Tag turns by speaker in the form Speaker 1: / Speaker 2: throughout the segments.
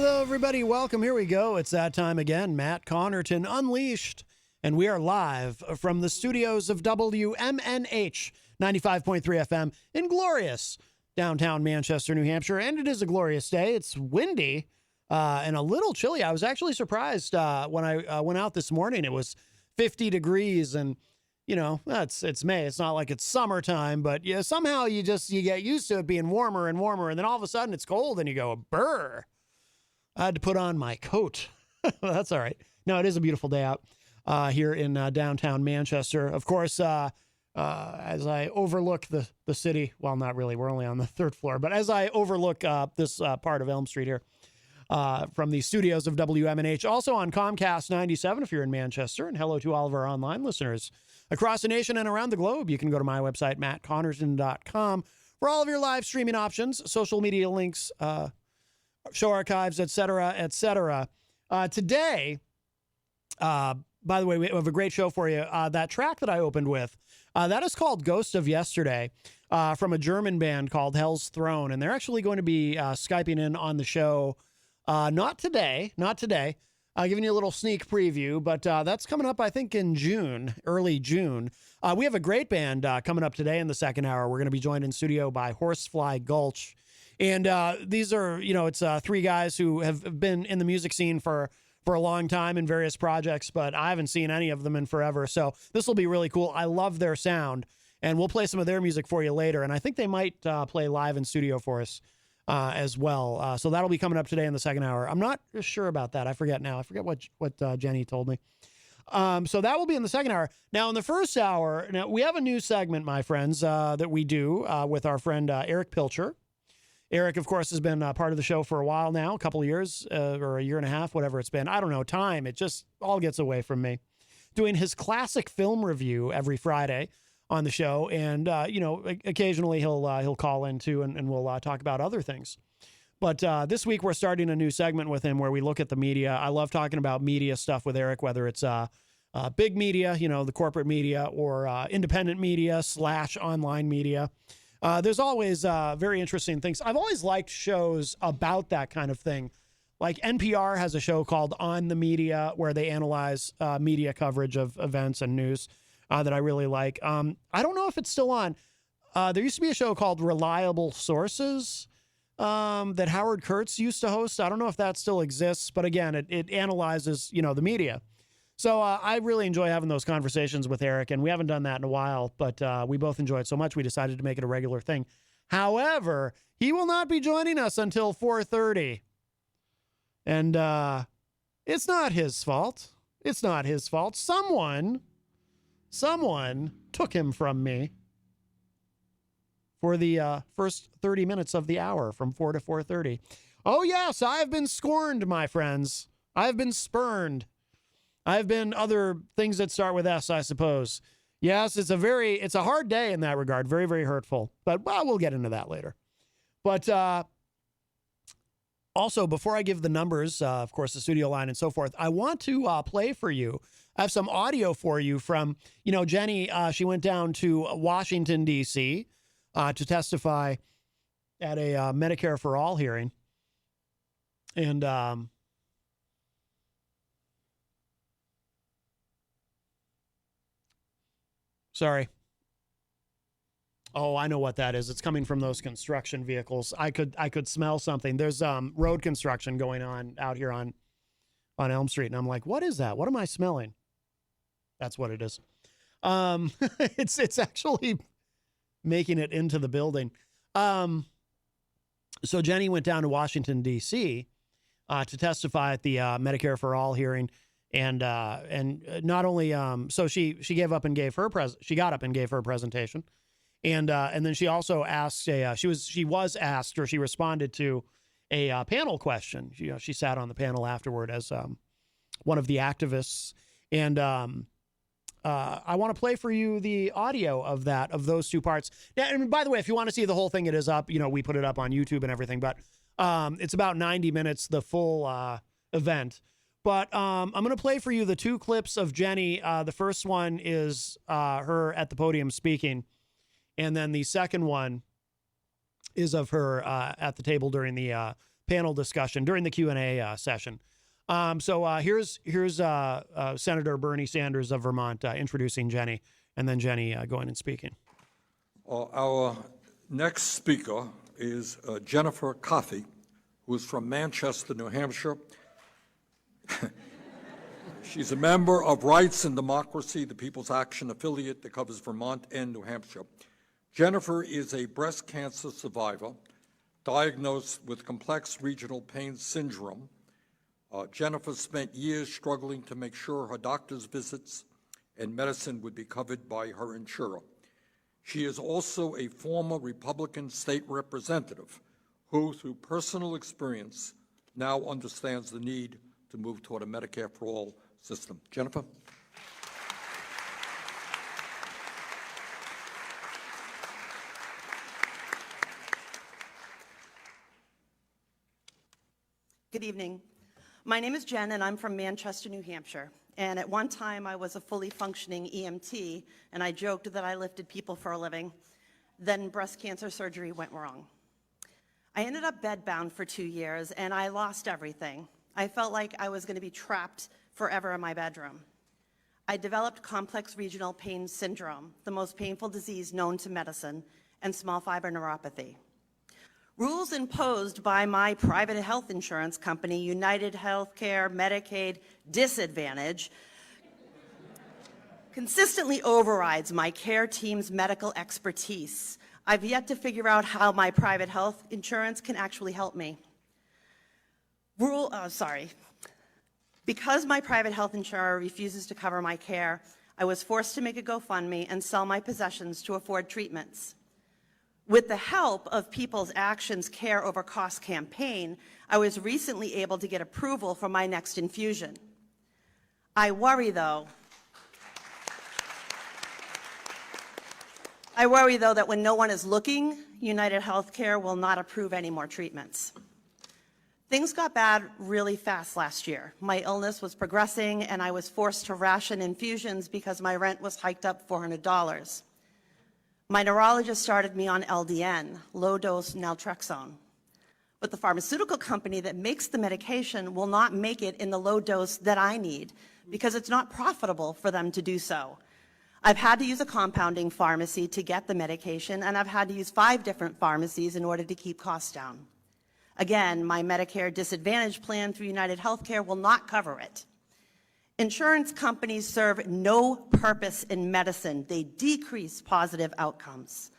Speaker 1: Hello, everybody. Welcome. Here we go. It's that time again. Matt Connarton Unleashed. And we are live from the studios of WMNH 95.3 FM in glorious downtown Manchester, New Hampshire. And it is a glorious day. It's windy and a little chilly. I was actually surprised when I went out this morning. It was 50 degrees and, you know, it's May. It's not like it's summertime, but yeah, somehow you get used to it being warmer and warmer. And then all of a sudden it's cold and you go, brr. I had to put on my coat. That's all right. No, it is a beautiful day out here in downtown Manchester. Of course, as I overlook the city, well, not really. We're only on the third floor. But as I overlook this part of Elm Street here from the studios of WMNH, also on Comcast 97 if you're in Manchester. And hello to all of our online listeners across the nation and around the globe. You can go to my website, mattconnarton.com, for all of your live streaming options, social media links, show archives, etc., etc. Today, by the way, we have a great show for you. That track that I opened with, that is called Ghost of Yesterday from a German band called Hell's Throne. And they're actually going to be Skyping in on the show. Not today, giving you a little sneak preview, but that's coming up, I think, in June, early June. We have a great band coming up today in the second hour. We're going to be joined in studio by Horsefly Gulch. And these are, you know, it's three guys who have been in the music scene for a long time in various projects, but I haven't seen any of them in forever. So this will be really cool. I love their sound, and we'll play some of their music for you later. And I think they might play live in studio for us as well. So that'll be coming up today in the second hour. I'm not sure about that. I forget now. I forget what Jenny told me. So that will be in the second hour. Now, in the first hour, now we have a new segment, my friends, that we do with our friend Erich Pilcher. Erich, of course, has been part of the show for a while now, a couple of years or a year and a half, whatever it's been. I don't know. Time, it just all gets away from me. Doing his classic film review every Friday on the show. And, you know, occasionally he'll call in too and we'll talk about other things. But this week we're starting a new segment with him where we look at the media. I love talking about media stuff with Erich, whether it's big media, you know, the corporate media, or independent media / online media. There's always very interesting things. I've always liked shows about that kind of thing. Like NPR has a show called On the Media where they analyze media coverage of events and news that I really like. I don't know if it's still on. There used to be a show called Reliable Sources that Howard Kurtz used to host. I don't know if that still exists, but again, it analyzes, you know, the media. So I really enjoy having those conversations with Erich, and we haven't done that in a while, but we both enjoy it so much we decided to make it a regular thing. However, he will not be joining us until 4:30. And it's not his fault. It's not his fault. Someone took him from me for the first 30 minutes of the hour from 4 to 4:30. Oh, yes, I have been scorned, my friends. I have been spurned. I've been other things that start with S, I suppose. Yes, it's a hard day in that regard. Very, very hurtful. But, well, we'll get into that later. But also, before I give the numbers, of course, the studio line and so forth, I want to play for you. I have some audio for you from, you know, Jenny. She went down to Washington, D.C. To testify at a Medicare for All hearing. And sorry. Oh, I know what that is. It's coming from those construction vehicles. I could smell something. There's road construction going on out here on Elm Street, and I'm like, what is that? What am I smelling? That's what it is. It's actually making it into the building. So Jenny went down to Washington, D.C. To testify at the Medicare for All hearing. And not only, so she gave up and gave her she got up and gave her presentation. And then she also asked she was asked, or she responded to a panel question. She sat on the panel afterward as one of the activists. And I want to play for you the audio of those two parts. Now, and by the way, if you want to see the whole thing, it is up. You know, we put it up on YouTube and everything, but it's about 90 minutes, the full event. But I'm going to play for you the two clips of Jenny. The first one is her at the podium speaking. And then the second one is of her at the table during the panel discussion, during the Q&A session. Here's Senator Bernie Sanders of Vermont introducing Jenny, and then Jenny going and speaking.
Speaker 2: Our next speaker is Jennifer Coffey, who is from Manchester, New Hampshire. She's a member of Rights and Democracy, the People's Action affiliate that covers Vermont and New Hampshire. Jennifer is a breast cancer survivor diagnosed with complex regional pain syndrome. Jennifer spent years struggling to make sure her doctor's visits and medicine would be covered by her insurer. She is also a former Republican state representative who, through personal experience, now understands the need to move toward a Medicare for All system. Jennifer?
Speaker 3: Good evening. My name is Jen, and I'm from Manchester, New Hampshire. And at one time, I was a fully functioning EMT, and I joked that I lifted people for a living. Then breast cancer surgery went wrong. I ended up bedbound for 2 years, and I lost everything. I felt like I was going to be trapped forever in my bedroom. I developed complex regional pain syndrome, the most painful disease known to medicine, and small fiber neuropathy. Rules imposed by my private health insurance company, United Healthcare, Medicaid, Disadvantage, consistently overrides my care team's medical expertise. I've yet to figure out how my private health insurance can actually help me. Because my private health insurer refuses to cover my care, I was forced to make a GoFundMe and sell my possessions to afford treatments. With the help of People's Action's Care Over Cost campaign, I was recently able to get approval for my next infusion. I worry, though, that when no one is looking, United Healthcare will not approve any more treatments. Things got bad really fast last year. My illness was progressing, and I was forced to ration infusions because my rent was hiked up $400. My neurologist started me on LDN, low-dose naltrexone. But the pharmaceutical company that makes the medication will not make it in the low dose that I need because it's not profitable for them to do so. I've had to use a compounding pharmacy to get the medication, and I've had to use 5 different pharmacies in order to keep costs down. Again, my Medicare Disadvantage plan through United Healthcare will not cover it. Insurance companies serve no purpose in medicine. They decrease positive outcomes.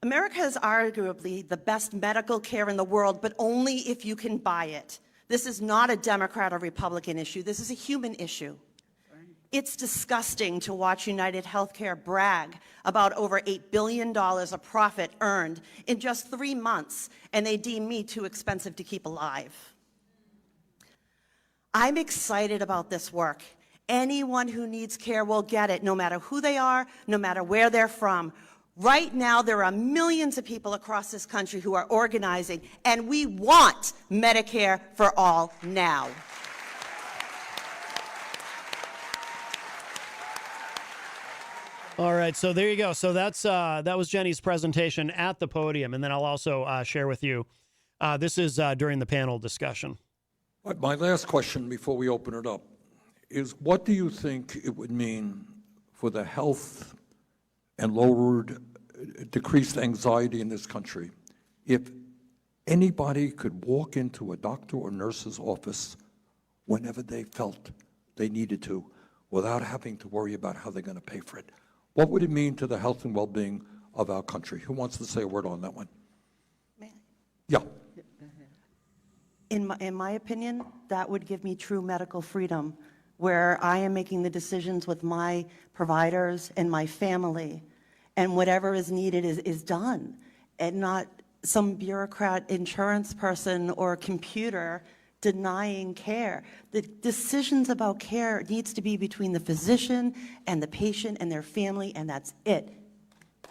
Speaker 3: America is arguably the best medical care in the world, but only if you can buy it. This is not a Democrat or Republican issue. This is a human issue. It's disgusting to watch United Healthcare brag about over $8 billion of profit earned in just 3 months, and they deem me too expensive to keep alive. I'm excited about this work. Anyone who needs care will get it, no matter who they are, no matter where they're from. Right now, there are millions of people across this country who are organizing, and we want Medicare for all now.
Speaker 1: All right, so there you go. So that was Jenny's presentation at the podium, and then I'll also share with you. This is during the panel discussion.
Speaker 2: My last question before we open it up is, what do you think it would mean for the health and decreased anxiety in this country if anybody could walk into a doctor or nurse's office whenever they felt they needed to without having to worry about how they're going to pay for it? What would it mean to the health and well-being of our country? Who wants to say a word on that one? Yeah.
Speaker 3: In my opinion, that would give me true medical freedom, where I am making the decisions with my providers and my family, and whatever is needed is done, and not some bureaucrat insurance person or computer denying care. The decisions about care needs to be between the physician and the patient and their family, and that's it.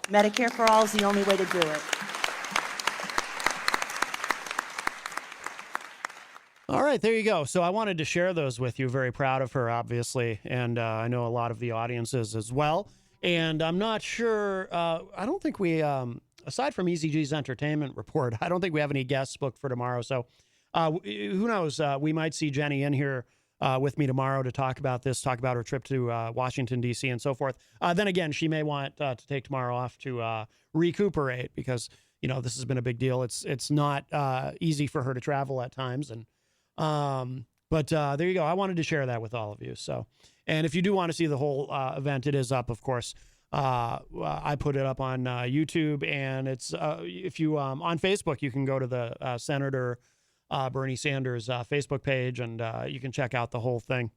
Speaker 3: Medicare for all is the only way to do it.
Speaker 1: All right, there you go. So I wanted to share those with you. Very proud of her, obviously, and I know a lot of the audience is as well. And I'm not sure, I don't think we, aside from EZG's entertainment report, I don't think we have any guests booked for tomorrow. So who knows? We might see Jenny in here with me tomorrow to talk about this, talk about her trip to Washington, D.C. and so forth. Then again, she may want to take tomorrow off to recuperate because, you know, this has been a big deal. It's not easy for her to travel at times. And but there you go. I wanted to share that with all of you. So, and if you do want to see the whole event, it is up, of course. I put it up on YouTube, and it's if you on Facebook, you can go to the Senator Bernie Sanders Facebook page, and you can check out the whole thing.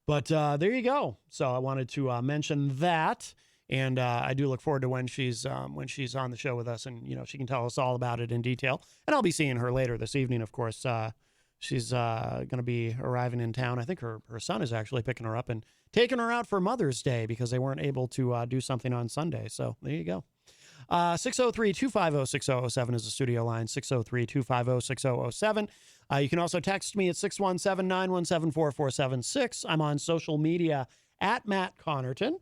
Speaker 1: But there you go. So I wanted to mention that, and I do look forward to when she's on the show with us, and you know she can tell us all about it in detail. And I'll be seeing her later this evening, of course. She's going to be arriving in town. I think her son is actually picking her up and taking her out for Mother's Day because they weren't able to do something on Sunday. So there you go. 603-250-6007 is the studio line, 603-250-6007. You can also text me at 617-917-4476. I'm on social media at Matt Connarton.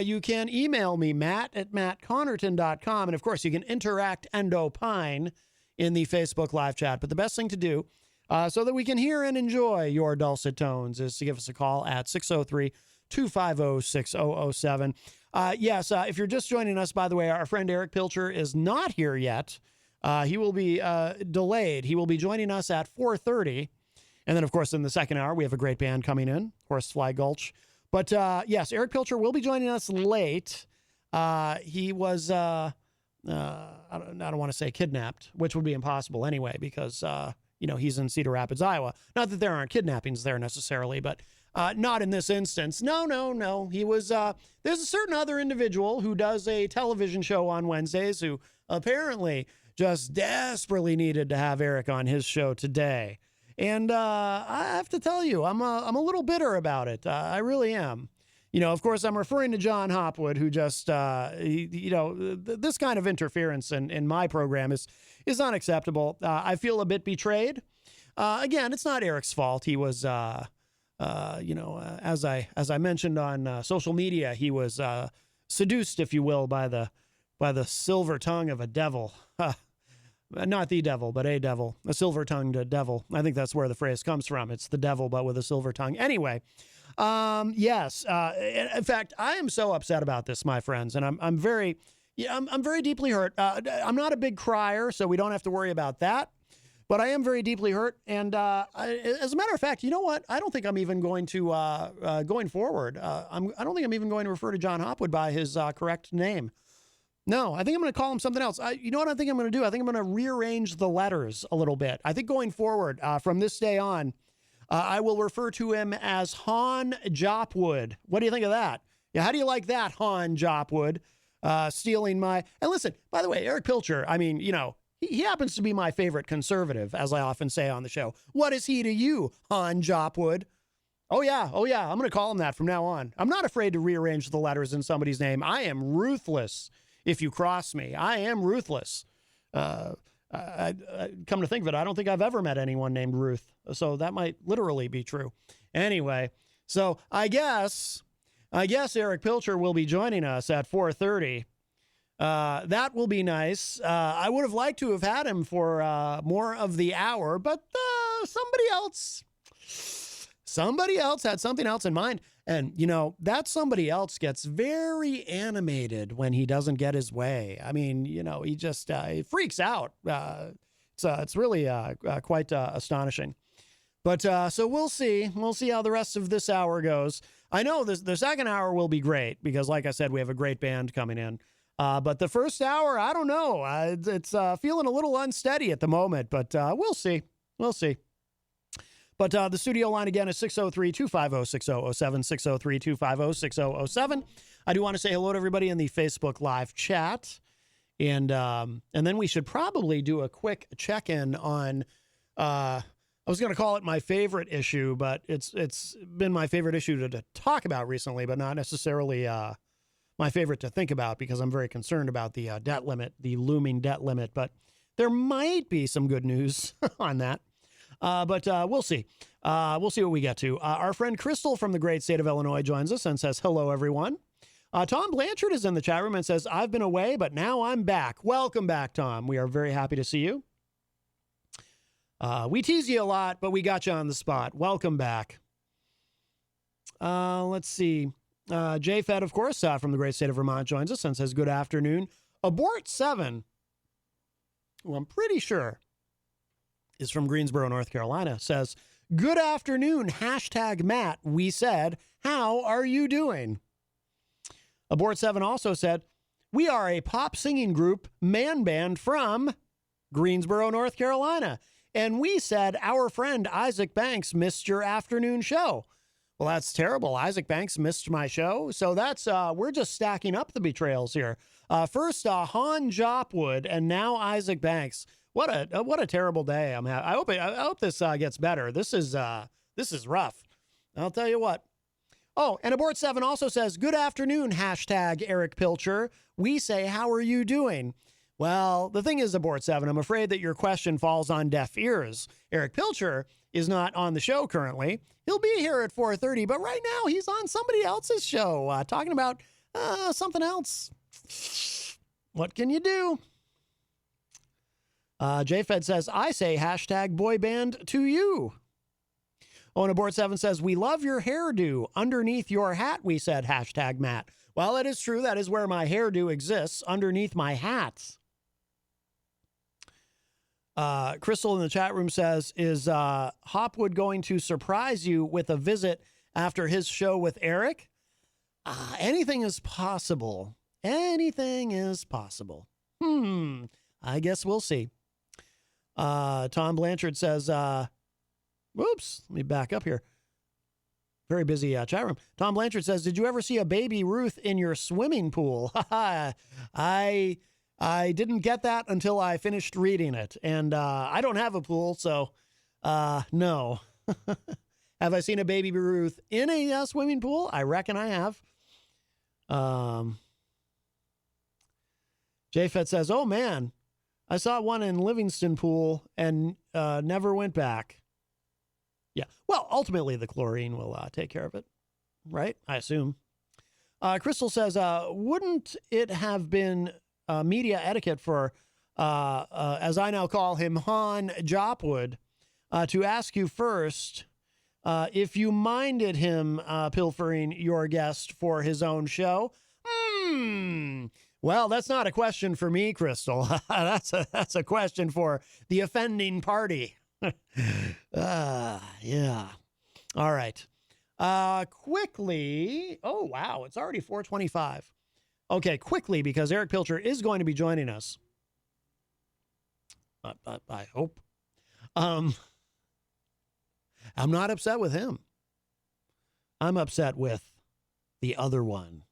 Speaker 1: You can email me, matt@mattconnerton.com. And, of course, you can interact and opine in the Facebook live chat. But the best thing to do so that we can hear and enjoy your dulcet tones is to give us a call at 603-250-6007. Yes, if you're just joining us, by the way, our friend Erich Pilcher is not here yet. He will be delayed. He will be joining us at 4:30. And then, of course, in the second hour, we have a great band coming in, Horsefly, Gulch. But, yes, Erich Pilcher will be joining us late. He was, I don't want to say kidnapped, which would be impossible anyway, because, you know, he's in Cedar Rapids, Iowa. Not that there aren't kidnappings there necessarily, but not in this instance. No. He was, there's a certain other individual who does a television show on Wednesdays who apparently just desperately needed to have Erich on his show today. And I have to tell you, I'm a little bitter about it. I really am. You know, of course, I'm referring to John Hopwood, who just, this kind of interference in my program is unacceptable. I feel a bit betrayed. Again, it's not Erich's fault. He was, as I mentioned on social media, he was seduced, if you will, by the silver tongue of a devil. Not the devil, but a devil, a silver-tongued devil. I think that's where the phrase comes from. It's the devil, but with a silver tongue. Anyway, yes. In fact, I am so upset about this, my friends, and I'm very deeply hurt. I'm not a big crier, so we don't have to worry about that. But I am very deeply hurt, and as a matter of fact, you know what? I don't think I'm even going to going forward. I don't think I'm even going to refer to John Hopwood by his correct name. No, I think I'm going to call him something else. You know what I think I'm going to do? I think I'm going to rearrange the letters a little bit. I think going forward, from this day on, I will refer to him as Han Jopwood. What do you think of that? Yeah, how do you like that, Han Jopwood? Stealing my... And listen, by the way, Erich Pilcher, I mean, you know, he happens to be my favorite conservative, as I often say on the show. What is he to you, Han Jopwood? Oh, yeah. I'm going to call him that from now on. I'm not afraid to rearrange the letters in somebody's name. I am ruthless. If you cross me, I am ruthless. I come to think of it, I don't think I've ever met anyone named Ruth. So that might literally be true. Anyway, so I guess Erich Pilcher will be joining us at 4:30. That will be nice. I would have liked to have had him for more of the hour, but somebody else had something else in mind. And, you know, that somebody else gets very animated when he doesn't get his way. I mean, you know, he just he freaks out. It's really quite astonishing. But so we'll see. We'll see how the rest of this hour goes. I know the second hour will be great because, like I said, we have a great band coming in. But the first hour, I don't know. It's feeling a little unsteady at the moment, but we'll see. We'll see. But the studio line again is 603-250-6007, 603-250-6007. I do want to say hello to everybody in the Facebook live chat. And then we should probably do a quick check-in on, I was going to call it my favorite issue, but it's been my favorite issue to talk about recently, but not necessarily my favorite to think about because I'm very concerned about the debt limit, the looming debt limit. But there might be some good news on that. But we'll see. We'll see what we get to. Our friend Crystal from the great state of Illinois joins us and says, hello, everyone. Tom Blanchard is in the chat room and says, I've been away, but now I'm back. Welcome back, Tom. We are very happy to see you. We tease you a lot, but we got you on the spot. Welcome back. Let's see. Jay Fed, of course, from the great state of Vermont, joins us and says, good afternoon. Abort 7, who I'm pretty sure is from Greensboro, North Carolina, says, good afternoon, hashtag Matt. We said, how are you doing? Abort 7 also said, we are a pop singing group, man band from Greensboro, North Carolina. And we said, our friend Isaac Banks missed your afternoon show. Well, that's terrible. Isaac Banks missed my show. So that's, we're just stacking up the betrayals here. First, Han Jopwood, and now Isaac Banks. What a terrible day I'm having. I hope this gets better. This is rough. I'll tell you what. Oh, and Abort 7 also says, good afternoon, hashtag Erich Pilcher. We say, how are you doing? Well, the thing is, Abort 7, I'm afraid that your question falls on deaf ears. Erich Pilcher is not on the show currently. He'll be here at 4:30, but right now he's on somebody else's show talking about something else. What can you do? JFed says, I say hashtag boy band to you. Oh, and Abort 7 says, we love your hairdo. Underneath your hat, we said hashtag Matt. Well, it is true. That is where my hairdo exists, underneath my hat. Crystal in the chat room says, is Hopwood going to surprise you with a visit after his show with Erich? Anything is possible. Anything is possible. I guess we'll see. Tom Blanchard says, whoops, let me back up here. Very busy chat room. Tom Blanchard says, did you ever see a baby Ruth in your swimming pool? I didn't get that until I finished reading it. And I don't have a pool, so no. Have I seen a baby Ruth in a swimming pool? I reckon I have. JFET says, oh, man, I saw one in Livingston Pool and never went back. Yeah, well, ultimately the chlorine will take care of it, right? I assume. Crystal says, wouldn't it have been media etiquette for, as I now call him, Han Jopwood, to ask you first if you minded him pilfering your guest for his own show? Well, that's not a question for me, Crystal. That's a question for the offending party. Yeah. All right. Quickly. Oh, wow. It's already 4:25. Okay, quickly, because Erich Pilcher is going to be joining us. I hope. I'm not upset with him. I'm upset with the other one.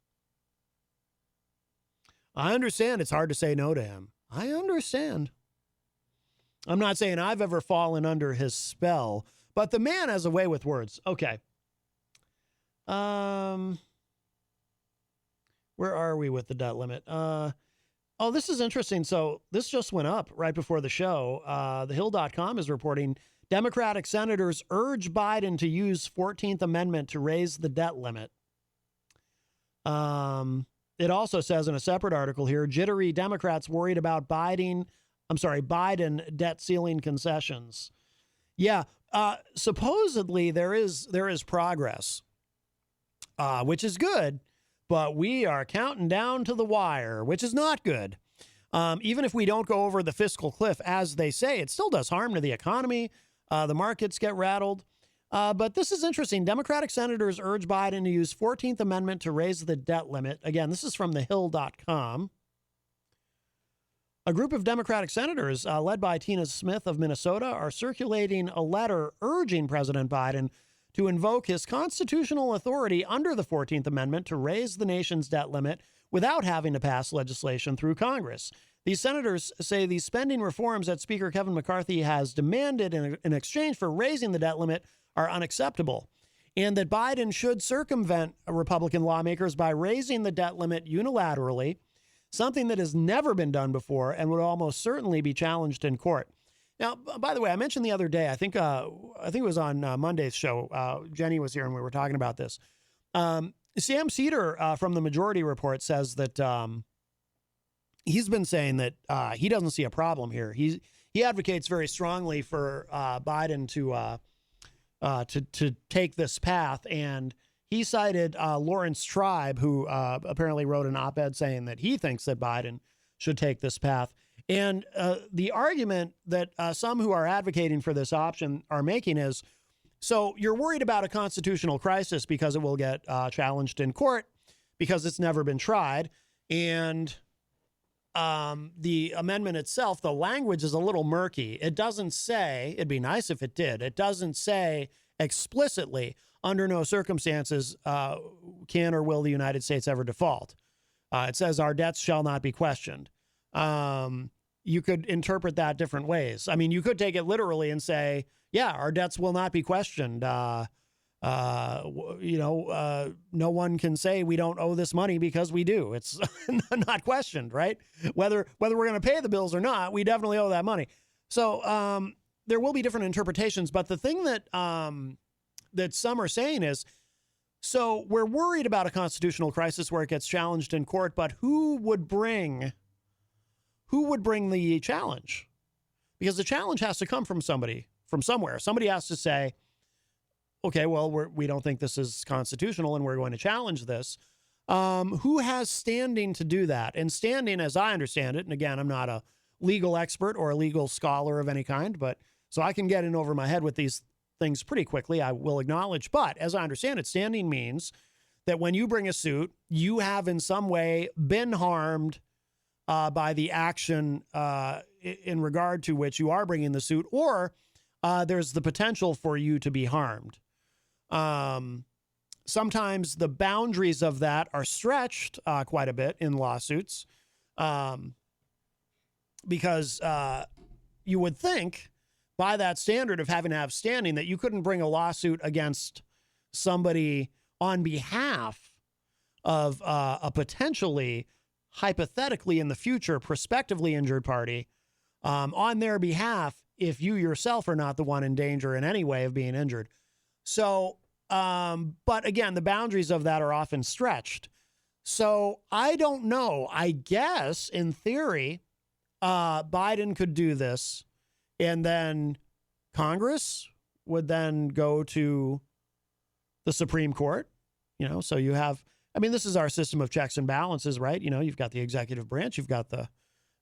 Speaker 1: I understand it's hard to say no to him. I understand. I'm not saying I've ever fallen under his spell, but the man has a way with words. Okay. Where are we with the debt limit? Oh, this is interesting. So this just went up right before the show. TheHill.com is reporting Democratic senators urge Biden to use 14th Amendment to raise the debt limit. It also says in a separate article here, jittery Democrats worried about Biden debt ceiling concessions. Yeah, supposedly there is progress, which is good, but we are counting down to the wire, which is not good. Even if we don't go over the fiscal cliff, as they say, it still does harm to the economy. The markets get rattled. But this is interesting. Democratic senators urge Biden to use 14th Amendment to raise the debt limit. Again, this is from thehill.com. A group of Democratic senators, led by Tina Smith of Minnesota, are circulating a letter urging President Biden to invoke his constitutional authority under the 14th Amendment to raise the nation's debt limit without having to pass legislation through Congress. These senators say the spending reforms that Speaker Kevin McCarthy has demanded in exchange for raising the debt limit are unacceptable, and that Biden should circumvent Republican lawmakers by raising the debt limit unilaterally, something that has never been done before and would almost certainly be challenged in court. Now, by the way, I mentioned the other day, I think it was on Monday's show, Jenny was here and we were talking about this. Sam Cedar from the Majority Report says that he's been saying that he doesn't see a problem here. He advocates very strongly for Biden to take this path, and he cited Lawrence Tribe, who apparently wrote an op-ed saying that he thinks that Biden should take this path. And the argument that some who are advocating for this option are making is, so you're worried about a constitutional crisis because it will get challenged in court because it's never been tried. And the amendment itself, the language is a little murky. It doesn't say, it'd be nice if it did. It doesn't say explicitly, under no circumstances can or will the United States ever default. It says our debts shall not be questioned. You could interpret that different ways. I mean, you could take it literally and say, yeah, our debts will not be questioned. No one can say we don't owe this money because we do. It's not questioned, right? Whether we're going to pay the bills or not, we definitely owe that money. So there will be different interpretations. But the thing that that some are saying is, so we're worried about a constitutional crisis where it gets challenged in court, but who would bring the challenge? Because the challenge has to come from somebody, from somewhere. Somebody has to say, okay, well, we don't think this is constitutional and we're going to challenge this. Who has standing to do that? And standing, as I understand it, and again, I'm not a legal expert or a legal scholar of any kind, but so I can get in over my head with these things pretty quickly, I will acknowledge. But as I understand it, standing means that when you bring a suit, you have in some way been harmed by the action in regard to which you are bringing the suit, or there's the potential for you to be harmed. Sometimes the boundaries of that are stretched quite a bit in lawsuits because you would think by that standard of having to have standing that you couldn't bring a lawsuit against somebody on behalf of a potentially, hypothetically in the future, prospectively injured party on their behalf if you yourself are not the one in danger in any way of being injured. So, but again, the boundaries of that are often stretched. So I don't know. I guess in theory, Biden could do this, and then Congress would then go to the Supreme Court. So you have, I mean, this is our system of checks and balances, right? You've got the executive branch, you've got the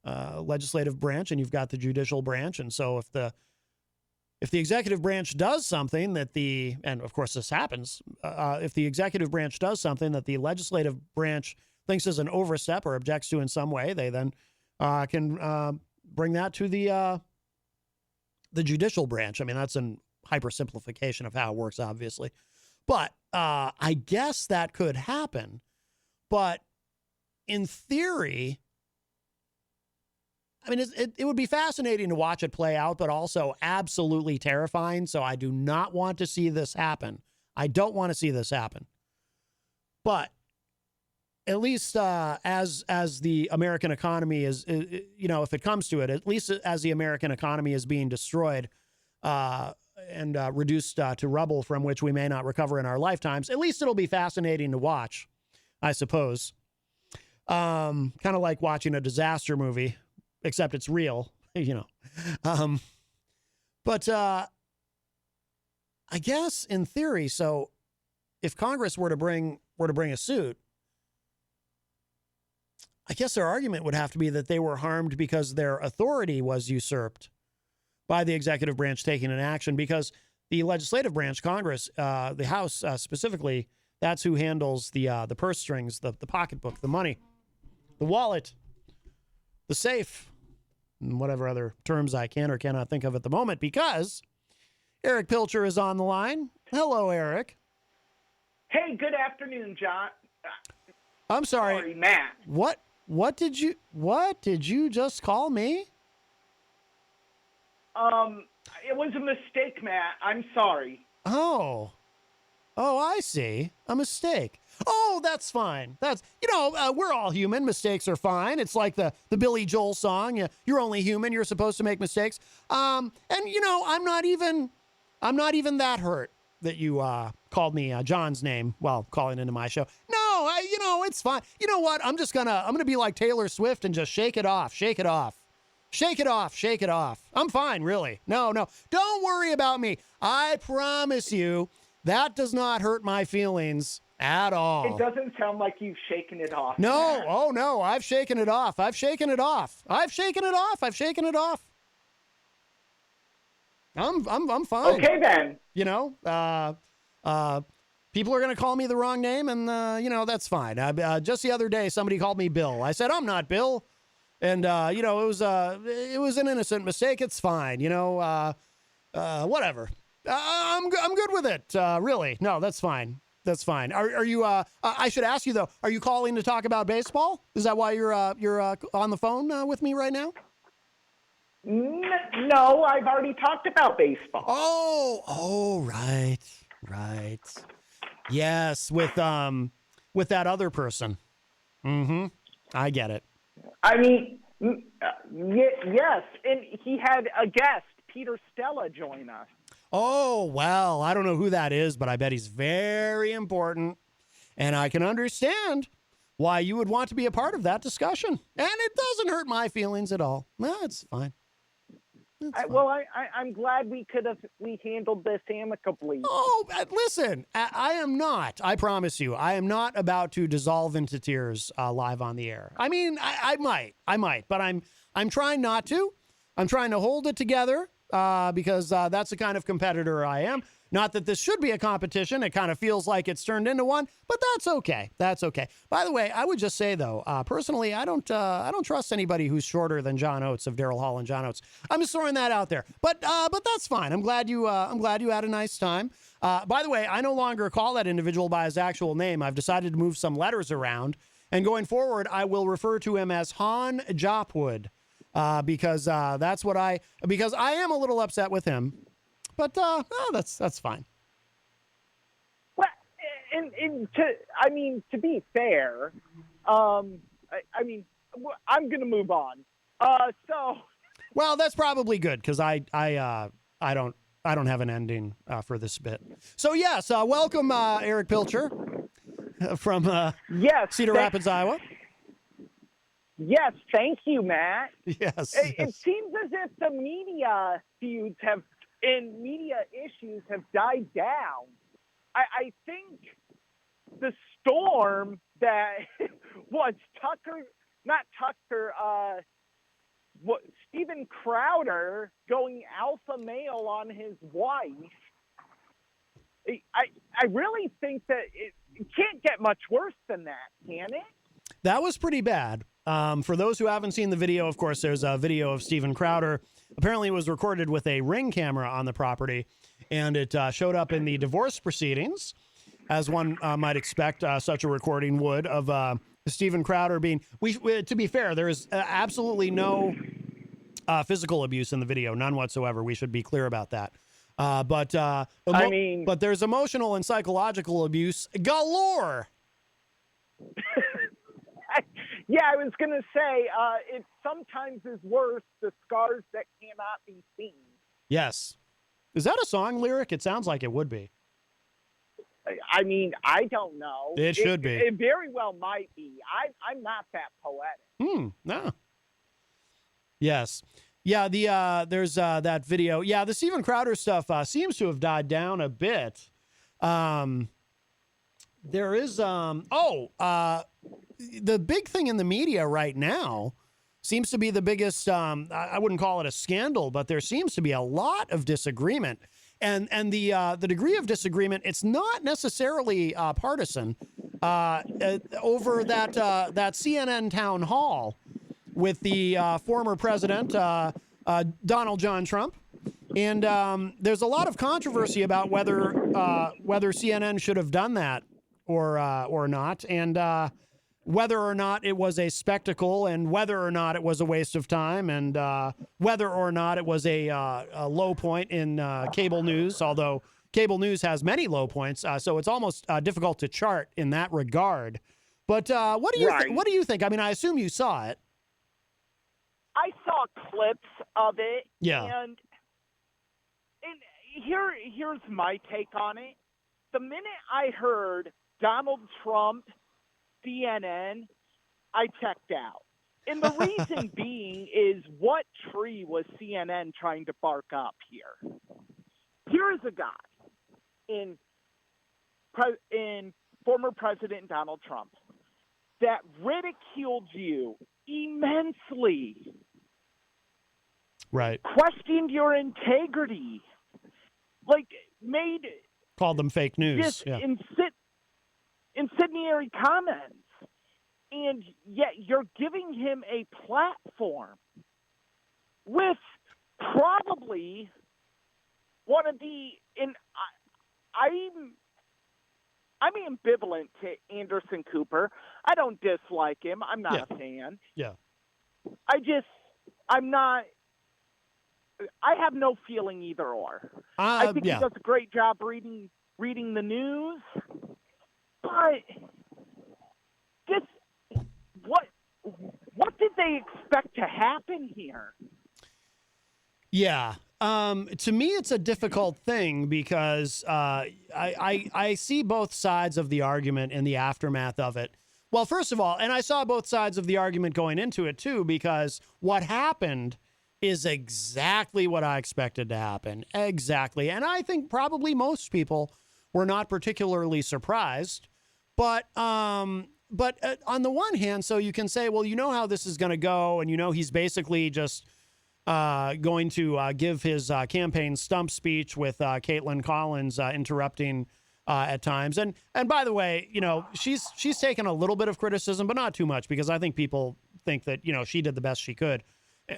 Speaker 1: legislative branch, and you've got the judicial branch. And so if the executive branch does something and of course this happens, if the executive branch does something that the legislative branch thinks is an overstep or objects to in some way, they then can bring that to the judicial branch. I mean, that's a hypersimplification of how it works, obviously. But I guess that could happen. But in theory, I mean, it would be fascinating to watch it play out, but also absolutely terrifying. So I do not want to see this happen. I don't want to see this happen. But at least as the American economy is, if it comes to it, at least as the American economy is being destroyed and reduced to rubble from which we may not recover in our lifetimes, at least it'll be fascinating to watch, I suppose. Kind of like watching a disaster movie, except it's real, But I guess in theory, so if Congress were to bring a suit, I guess their argument would have to be that they were harmed because their authority was usurped by the executive branch taking an action, because the legislative branch, Congress, the House specifically, that's who handles the purse strings, the pocketbook, the money, the wallet, the safe, and whatever other terms I can or cannot think of at the moment, because Erich Pilcher is on the line. Hello, Erich.
Speaker 4: Hey, good afternoon, John.
Speaker 1: I'm sorry.
Speaker 4: Sorry, Matt.
Speaker 1: What did you just call me?
Speaker 4: It was a mistake, Matt. I'm sorry.
Speaker 1: Oh, I see. A mistake. Oh, that's fine. That's, we're all human. Mistakes are fine. It's like the Billy Joel song. You're only human. You're supposed to make mistakes. And I'm not even that hurt. that you called me John's name while calling into my show. No, it's fine. You know what? I'm gonna be like Taylor Swift and just shake it off, shake it off. Shake it off, shake it off. I'm fine, really. No, don't worry about me. I promise you that does not hurt my feelings at all.
Speaker 4: It doesn't sound like you've shaken it off.
Speaker 1: No,
Speaker 4: Matt.
Speaker 1: oh no, I've shaken it off. I've shaken it off. I'm fine.
Speaker 4: Okay, then.
Speaker 1: People are going to call me the wrong name, and that's fine. Just the other day, somebody called me Bill. I said I'm not Bill, and it was an innocent mistake. It's fine. Whatever. I'm good with it. Really, no, that's fine. That's fine. Are you? I should ask you though. Are you calling to talk about baseball? Is that why you're on the phone with me right now?
Speaker 4: No, I've already talked about baseball.
Speaker 1: Oh, right. Yes, with that other person. Mm-hmm. I get it.
Speaker 4: I mean, yes, and he had a guest, Peter Stella, join us.
Speaker 1: Oh, well, I don't know who that is, but I bet he's very important, and I can understand why you would want to be a part of that discussion. And it doesn't hurt my feelings at all. No, it's fine.
Speaker 4: I'm glad we handled this amicably.
Speaker 1: Oh, listen, I am not. I promise you, I am not about to dissolve into tears live on the air. I mean, I might, but I'm trying not to. I'm trying to hold it together because that's the kind of competitor I am. Not that this should be a competition. It kind of feels like it's turned into one, but that's okay. That's okay. By the way, I would just say though, personally, I don't trust anybody who's shorter than John Oates of Daryl Hall and John Oates. I'm just throwing that out there. But that's fine. I'm glad you had a nice time. By the way, I no longer call that individual by his actual name. I've decided to move some letters around, and going forward, I will refer to him as Han Jopwood because I am a little upset with him. But that's fine.
Speaker 4: Well, and to be fair, I'm going to move on.
Speaker 1: Well, that's probably good because I don't have an ending for this bit. So yes, welcome Erich Pilcher from Cedar Rapids, Iowa.
Speaker 4: Yes, thank you, Matt.
Speaker 1: Yes.
Speaker 4: It seems as if the media feuds and media issues have died down. I think the storm that was Steven Crowder going alpha male on his wife. I really think that it can't get much worse than that, can it?
Speaker 1: That was pretty bad. For those who haven't seen the video, of course, there's a video of Steven Crowder. Apparently, it was recorded with a Ring camera on the property, and it showed up in the divorce proceedings, as one might expect such a recording would, of Steven Crowder being... to be fair, there is absolutely no physical abuse in the video, none whatsoever. We should be clear about that. But there's emotional and psychological abuse galore.
Speaker 4: Yeah, I was going to say, it sometimes is worse, the scars that cannot be seen.
Speaker 1: Yes. Is that a song lyric? It sounds like it would be.
Speaker 4: I mean, I don't know.
Speaker 1: It should be.
Speaker 4: It very well might be. I'm not that poetic.
Speaker 1: No. Yes. Yeah, there's that video. Yeah, the Steven Crowder stuff seems to have died down a bit. There is, the big thing in the media right now seems to be the biggest, I wouldn't call it a scandal, but there seems to be a lot of disagreement. And the degree of disagreement, it's not necessarily partisan over that CNN town hall with the former president, Donald John Trump. And there's a lot of controversy about whether CNN should have done that or not, and whether or not it was a spectacle, and whether or not it was a waste of time, and whether or not it was a low point in cable news, although cable news has many low points, so it's almost difficult to chart in that regard. But what do you think? I mean, I assume you saw it.
Speaker 4: I saw clips of it.
Speaker 1: Yeah.
Speaker 4: And here's my take on it. The minute I heard Donald Trump, CNN, I checked out. And the reason being is, what tree was CNN trying to bark up here? Here is a guy in former President Donald Trump that ridiculed you immensely,
Speaker 1: Right.
Speaker 4: questioned your integrity, like
Speaker 1: Called them fake news.
Speaker 4: just
Speaker 1: Yeah.
Speaker 4: incendiary comments. And yet you're giving him a platform with probably one of the, and I'm ambivalent to Anderson Cooper. I don't dislike him. I'm not a fan.
Speaker 1: Yeah.
Speaker 4: I'm not, I have no feeling either or. I think he does a great job reading the news, but just what did they expect to happen here?
Speaker 1: Yeah. To me, it's a difficult thing because I see both sides of the argument in the aftermath of it. Well, first of all, and I saw both sides of the argument going into it too, because what happened is exactly what I expected to happen. Exactly. And I think probably most people were not particularly surprised. But on the one hand, so you can say, well, you know how this is going to go, and you know he's basically just going to give his campaign stump speech with Caitlin Collins interrupting at times. And by the way, you know, she's taken a little bit of criticism, but not too much, because I think people think that, you know, she did the best she could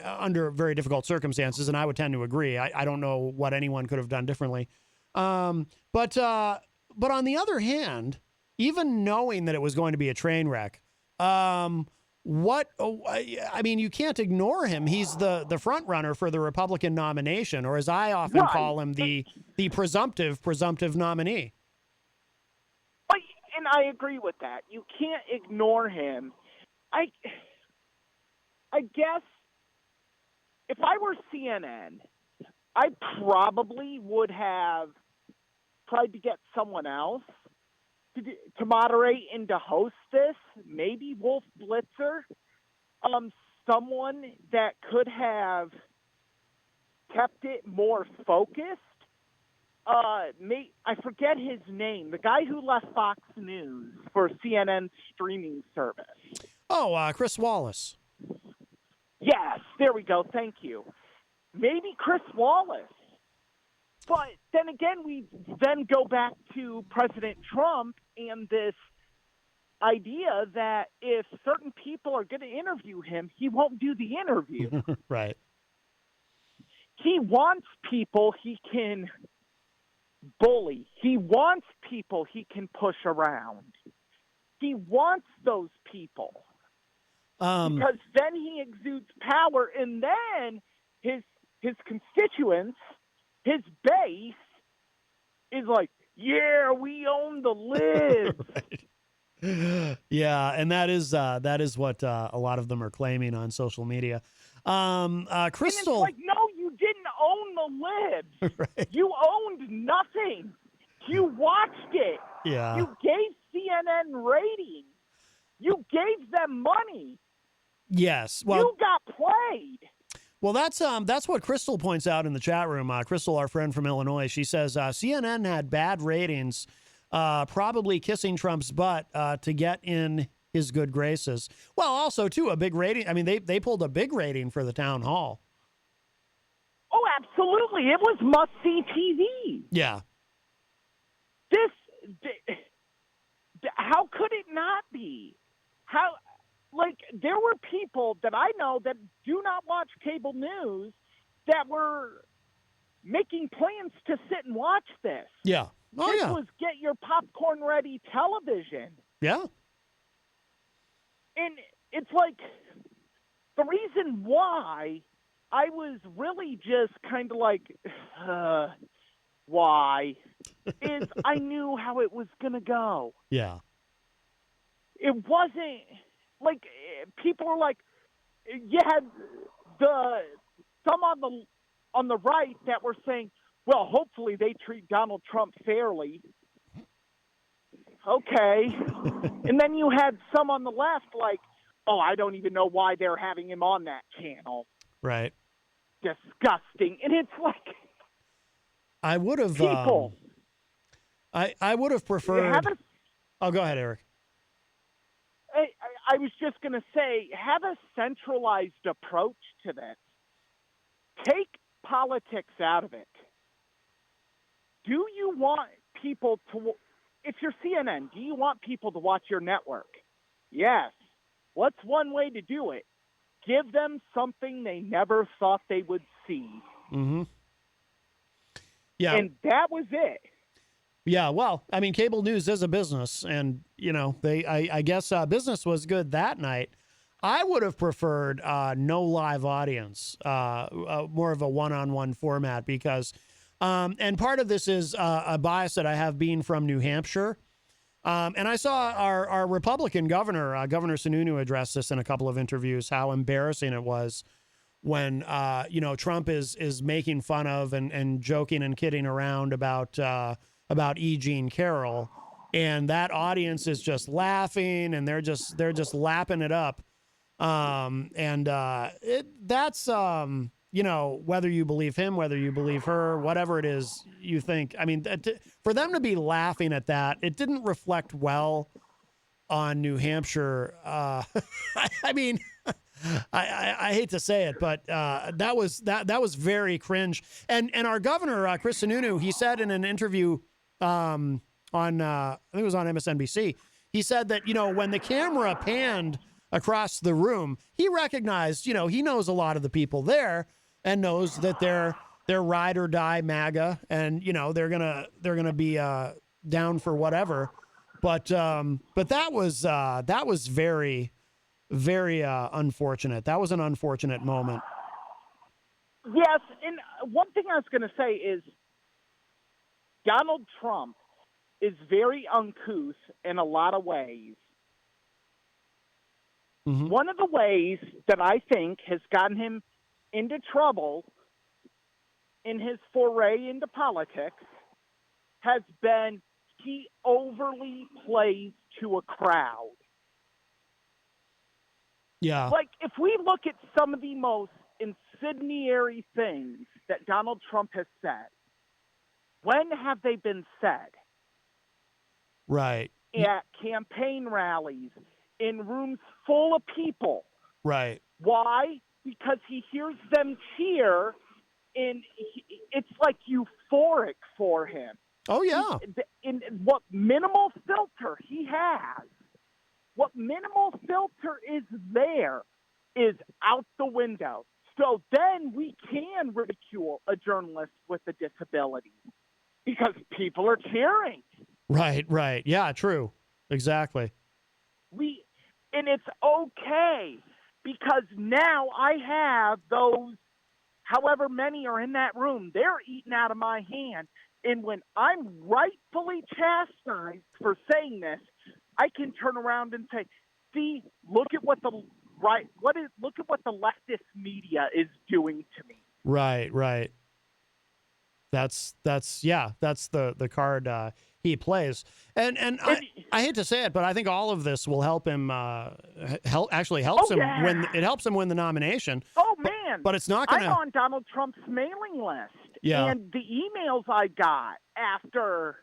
Speaker 1: under very difficult circumstances, and I would tend to agree. I don't know what anyone could have done differently. But on the other hand, even knowing that it was going to be a train wreck, I mean, you can't ignore him. He's the front runner for the Republican nomination, or as I often call him, the presumptive nominee.
Speaker 4: And I agree with that. You can't ignore him. I guess if I were CNN, I probably would have tried to get someone else to moderate and to host this. Maybe Wolf Blitzer, someone that could have kept it more focused. I forget his name, the guy who left Fox News for CNN's streaming service.
Speaker 1: Oh, Chris Wallace.
Speaker 4: Yes, there we go. Thank you. Maybe Chris Wallace. But then again, we then go back to President Trump and this idea that if certain people are going to interview him, he won't do the interview.
Speaker 1: Right.
Speaker 4: He wants people he can bully. He wants people he can push around. He wants those people. Because then he exudes power, and then his constituents, his base, is like, yeah, we own the libs.
Speaker 1: Right. Yeah, and that is what a lot of them are claiming on social media. Crystal,
Speaker 4: and it's like, no, you didn't own the libs.
Speaker 1: Right.
Speaker 4: You owned nothing. You watched it.
Speaker 1: Yeah.
Speaker 4: You gave CNN ratings. You gave them money.
Speaker 1: Yes. Well,
Speaker 4: you got played.
Speaker 1: Well, that's what Crystal points out in the chat room. Crystal, our friend from Illinois, she says CNN had bad ratings, probably kissing Trump's butt to get in his good graces. Well, also too a big rating. I mean, they pulled a big rating for the town hall.
Speaker 4: Oh, absolutely! It was must-see TV.
Speaker 1: Yeah.
Speaker 4: How could it not be? How? Like, there were people that I know that do not watch cable news that were making plans to sit and watch this.
Speaker 1: Yeah. Oh,
Speaker 4: this
Speaker 1: yeah.
Speaker 4: was get your popcorn ready television.
Speaker 1: Yeah.
Speaker 4: And it's like, the reason why I was really just kind of like, why, is I knew how it was going to go.
Speaker 1: Yeah.
Speaker 4: It wasn't... Like, people were like, you had some on the right that were saying, well, hopefully they treat Donald Trump fairly. Okay. And then you had some on the left like, oh, I don't even know why they're having him on that channel.
Speaker 1: Right.
Speaker 4: Disgusting. And it's like,
Speaker 1: I would have
Speaker 4: people.
Speaker 1: I would have preferred. Oh, go ahead, Eric.
Speaker 4: I was just going to say, have a centralized approach to this. Take politics out of it. Do you want people to, if you're CNN, do you want people to watch your network? Yes. What's one way to do it? Give them something they never thought they would see.
Speaker 1: Mm-hmm. Yeah.
Speaker 4: And that was it.
Speaker 1: Yeah, well, I mean, cable news is a business, and, you know, I guess business was good that night. I would have preferred no live audience, more of a one-on-one format because, and part of this is a bias that I have being from New Hampshire. And I saw our Republican governor, Governor Sununu, address this in a couple of interviews, how embarrassing it was when, you know, Trump is making fun of and joking and kidding around about E. Jean Carroll, and that audience is just laughing and they're just lapping it up. That's you know, whether you believe him, whether you believe her, whatever it is you think. I mean, for them to be laughing at that, it didn't reflect well on New Hampshire. I mean, I hate to say it, but that was very cringe. And our governor, Chris Sununu, he said in an interview on I think it was on MSNBC, he said that, you know, when the camera panned across the room, he recognized, you know, he knows a lot of the people there and knows that they're ride or die MAGA, and, you know, they're gonna be down for whatever. But that was very, very unfortunate. That was an unfortunate moment.
Speaker 4: Yes, and one thing I was going to say is Donald Trump is very uncouth in a lot of ways.
Speaker 1: Mm-hmm.
Speaker 4: One of the ways that I think has gotten him into trouble in his foray into politics has been he overly plays to a crowd.
Speaker 1: Yeah.
Speaker 4: Like, if we look at some of the most incendiary things that Donald Trump has said, when have they been said?
Speaker 1: Right.
Speaker 4: At campaign rallies, in rooms full of people.
Speaker 1: Right.
Speaker 4: Why? Because he hears them cheer, and it's like euphoric for him.
Speaker 1: Oh, yeah.
Speaker 4: In what minimal filter he has, what minimal filter is there is out the window. So then we can ridicule a journalist with a disability because people are cheering.
Speaker 1: Right. Yeah, true. Exactly.
Speaker 4: And it's okay because now I have those, however many are in that room, they're eating out of my hand. And when I'm rightfully chastised for saying this, I can turn around and say, see, look at what the leftist media is doing to me.
Speaker 1: Right. That's the card he plays. And I hate to say it, but I think all of this will help him helps him win the nomination.
Speaker 4: Oh man.
Speaker 1: But it's not going to.
Speaker 4: I'm on Donald Trump's mailing list.
Speaker 1: Yeah.
Speaker 4: And the emails I got after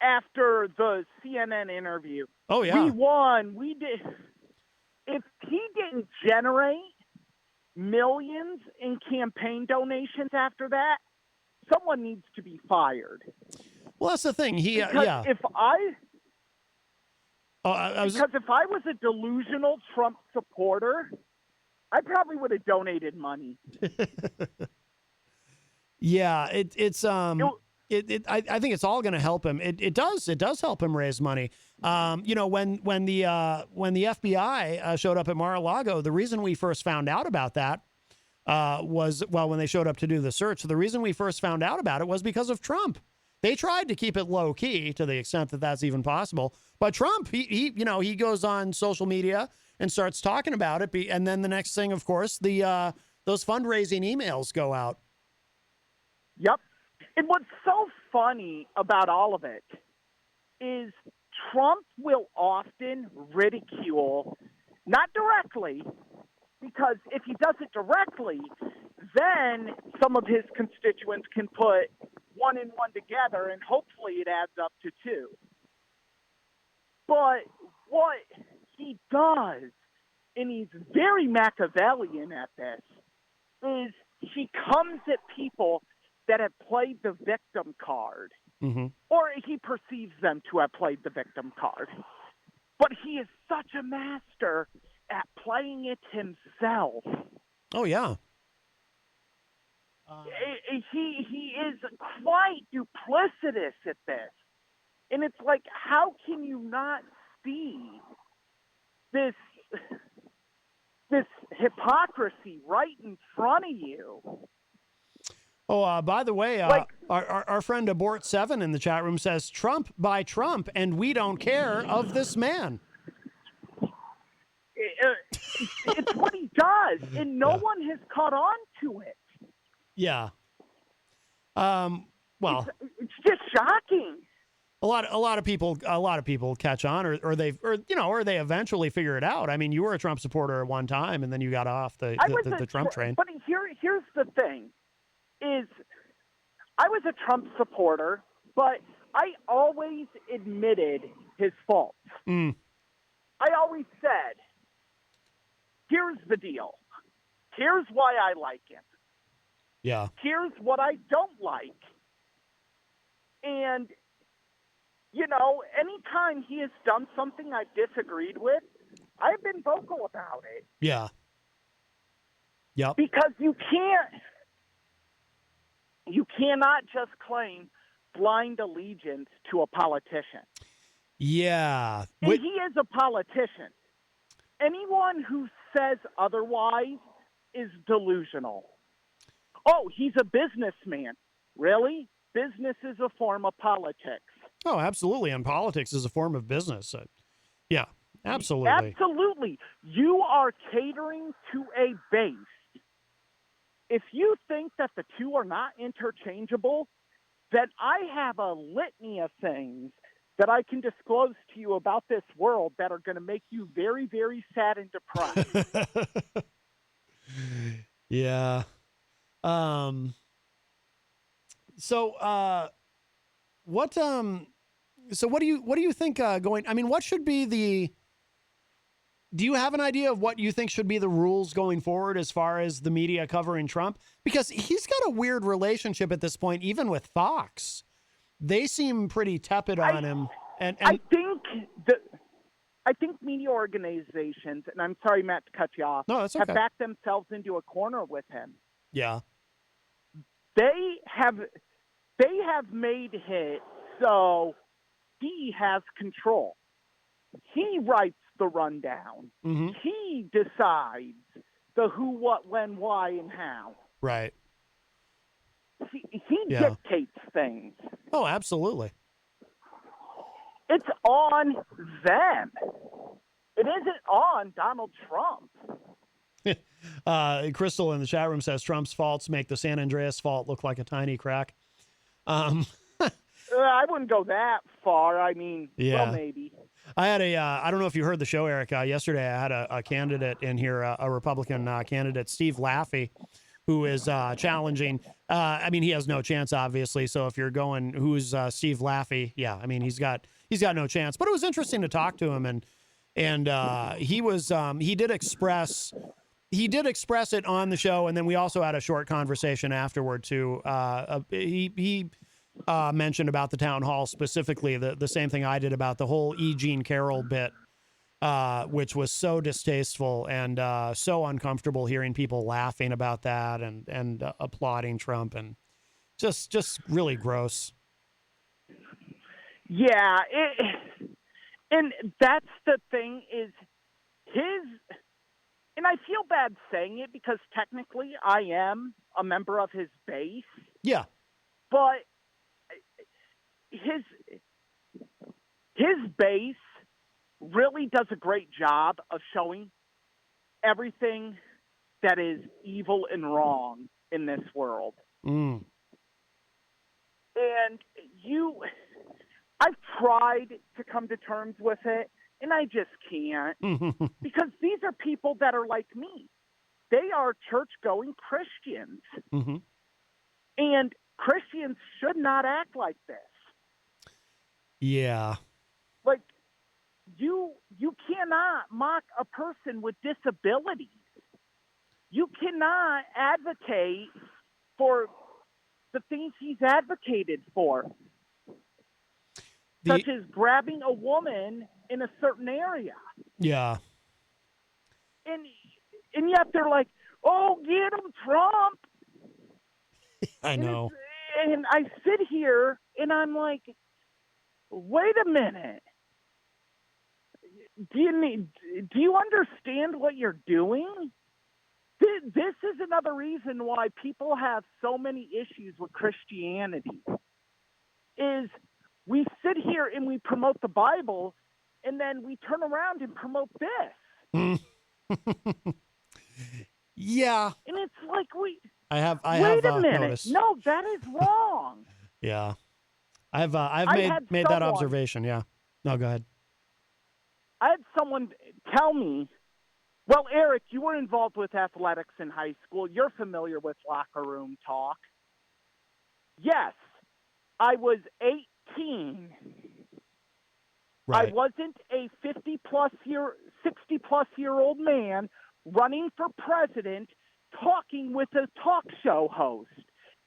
Speaker 4: the CNN interview.
Speaker 1: Oh yeah.
Speaker 4: We won. We did. If he didn't generate millions in campaign donations after that, someone needs to be fired.
Speaker 1: Well, that's the thing.
Speaker 4: If I was a delusional Trump supporter, I probably would have donated money.
Speaker 1: Yeah, I think it's all going to help him. It does help him raise money. You know, when the FBI showed up at Mar-a-Lago, the reason we first found out about that was when they showed up to do the search. The reason we first found out about it was because of Trump. They tried to keep it low key to the extent that that's even possible. But Trump, he goes on social media and starts talking about it. And then the next thing, of course, those fundraising emails go out.
Speaker 4: Yep. And what's so funny about all of it is Trump will often ridicule, not directly, because if he does it directly, then some of his constituents can put one and one together, and hopefully it adds up to two. But what he does, and he's very Machiavellian at this, is he comes at people that have played the victim card, or he perceives them to have played the victim card. But he is such a master at playing it himself.
Speaker 1: Oh, yeah.
Speaker 4: He is quite duplicitous at this. And it's like, how can you not see this hypocrisy right in front of you?
Speaker 1: Oh, by the way, our friend Abort7 in the chat room says, Trump by Trump, and we don't care of this man.
Speaker 4: It's what he does, and no one has caught on to it.
Speaker 1: Yeah. Well,
Speaker 4: it's just shocking.
Speaker 1: A lot of people catch on, or they eventually figure it out. I mean, you were a Trump supporter at one time, and then you got off the Trump train.
Speaker 4: But here's the thing: is I was a Trump supporter, but I always admitted his faults. I always said, "Here's the deal. Here's why I like him.
Speaker 1: Yeah.
Speaker 4: Here's what I don't like." And anytime he has done something I've disagreed with, I've been vocal about it.
Speaker 1: Yeah. Yep.
Speaker 4: Because you cannot just claim blind allegiance to a politician.
Speaker 1: Yeah.
Speaker 4: And he is a politician. Anyone who says otherwise is delusional. Oh, he's a businessman. Really? Business is a form of politics.
Speaker 1: Oh, absolutely. And politics is a form of business. Yeah, absolutely.
Speaker 4: Absolutely. You are catering to a base. If you think that the two are not interchangeable, then I have a litany of things that I can disclose to you about this world that are going to make you very, very sad and depressed.
Speaker 1: Yeah. So what do you think going? I mean, what should be do you have an idea of what you think should be the rules going forward as far as the media covering Trump? Because he's got a weird relationship at this point, even with Fox. They seem pretty tepid on him. And
Speaker 4: I think media organizations, and I'm sorry, Matt, to cut you off,
Speaker 1: no, that's okay,
Speaker 4: have backed themselves into a corner with him.
Speaker 1: Yeah.
Speaker 4: They have made it so he has control. He writes the rundown. He decides the who, what, when, why, and how.
Speaker 1: Right.
Speaker 4: He dictates things.
Speaker 1: Oh, absolutely.
Speaker 4: It's on them. It isn't on Donald Trump.
Speaker 1: Crystal in the chat room says Trump's faults make the San Andreas fault look like a tiny crack.
Speaker 4: I wouldn't go that far. I mean, well, maybe.
Speaker 1: I had I don't know if you heard the show, Eric. Yesterday, I had a candidate in here, a Republican candidate, Steve Laffey, who is challenging. I mean, he has no chance, obviously. So if you're going, who's Steve Laffey? Yeah, I mean, he's got no chance. But it was interesting to talk to him, and he was he did express it on the show, and then we also had a short conversation afterward too. He mentioned about the town hall, specifically the same thing I did about the whole E. Jean Carroll bit, which was so distasteful and so uncomfortable hearing people laughing about that and applauding Trump, and just really gross.
Speaker 4: Yeah, and that's the thing is and I feel bad saying it because technically I am a member of his base.
Speaker 1: Yeah.
Speaker 4: But his base really does a great job of showing everything that is evil and wrong in this world. And I've tried to come to terms with it, and I just can't. Because these are people that are like me. They are church-going Christians.
Speaker 1: Mm-hmm.
Speaker 4: And Christians should not act like this.
Speaker 1: Yeah.
Speaker 4: Like, you cannot mock a person with disabilities. You cannot advocate for the things he's advocated for, such as grabbing a woman in a certain area.
Speaker 1: Yeah.
Speaker 4: And yet they're like, oh, get him, Trump.
Speaker 1: I know.
Speaker 4: And I sit here and I'm like, wait a minute. Do you understand what you're doing? This is another reason why people have so many issues with Christianity. Is we sit here and we promote the Bible, and then we turn around and promote this.
Speaker 1: Yeah.
Speaker 4: And it's like
Speaker 1: wait
Speaker 4: a minute.
Speaker 1: noticed.
Speaker 4: No, that is wrong.
Speaker 1: Yeah. I've made that observation. Yeah. No, go ahead.
Speaker 4: I had someone tell me, well, Erich, you were involved with athletics in high school. You're familiar with locker room talk. Yes, I was 18.
Speaker 1: Right.
Speaker 4: I wasn't a 60-plus-year-old man running for president, talking with a talk show host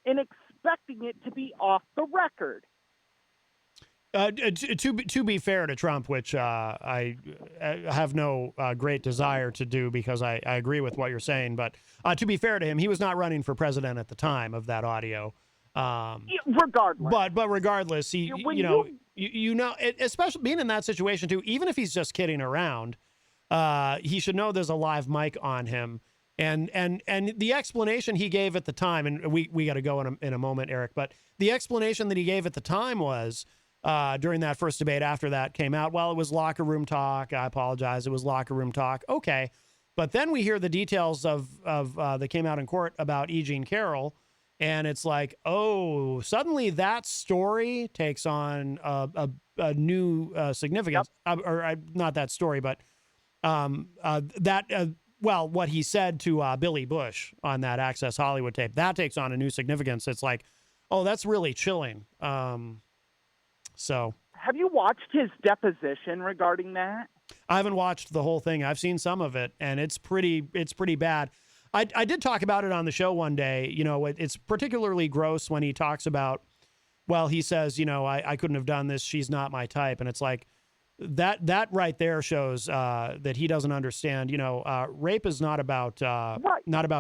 Speaker 4: and expecting it to be off the record.
Speaker 1: To be fair to Trump, which I have no great desire to do because I agree with what you're saying, but to be fair to him, he was not running for president at the time of that audio.
Speaker 4: Regardless,
Speaker 1: but regardless, especially being in that situation too, even if he's just kidding around, he should know there's a live mic on him. And the explanation he gave at the time, and we got to go in a moment, Erich, but the explanation that he gave at the time was, during that first debate after that came out, well, it was locker room talk. I apologize. It was locker room talk. Okay. But then we hear the details of that came out in court about E. Jean Carroll. And it's like, oh, suddenly that story takes on a new significance. Yep. Not that story, but what he said to Billy Bush on that Access Hollywood tape, that takes on a new significance. It's like, oh, that's really chilling. So,
Speaker 4: have you watched his deposition regarding that?
Speaker 1: I haven't watched the whole thing. I've seen some of it, and it's pretty bad. I did talk about it on the show one day. You know, it's particularly gross when he talks about, well, he says, you know, I couldn't have done this. She's not my type. And it's like that right there shows that he doesn't understand, you know, rape is not about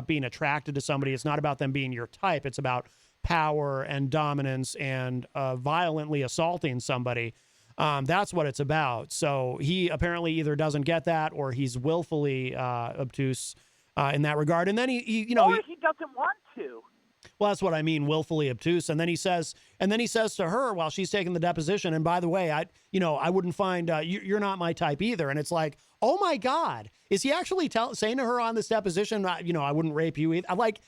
Speaker 1: being attracted to somebody. It's not about them being your type. It's about power and dominance and violently assaulting somebody. That's what it's about. So he apparently either doesn't get that or he's willfully obtuse in that regard. And then he you know,
Speaker 4: or he doesn't want to.
Speaker 1: Well, that's what I mean, willfully obtuse. And then he says to her while she's taking the deposition, and by the way, I wouldn't find you're not my type either. And it's like, oh my God, is he actually saying to her on this deposition, I wouldn't rape you either? I'm like,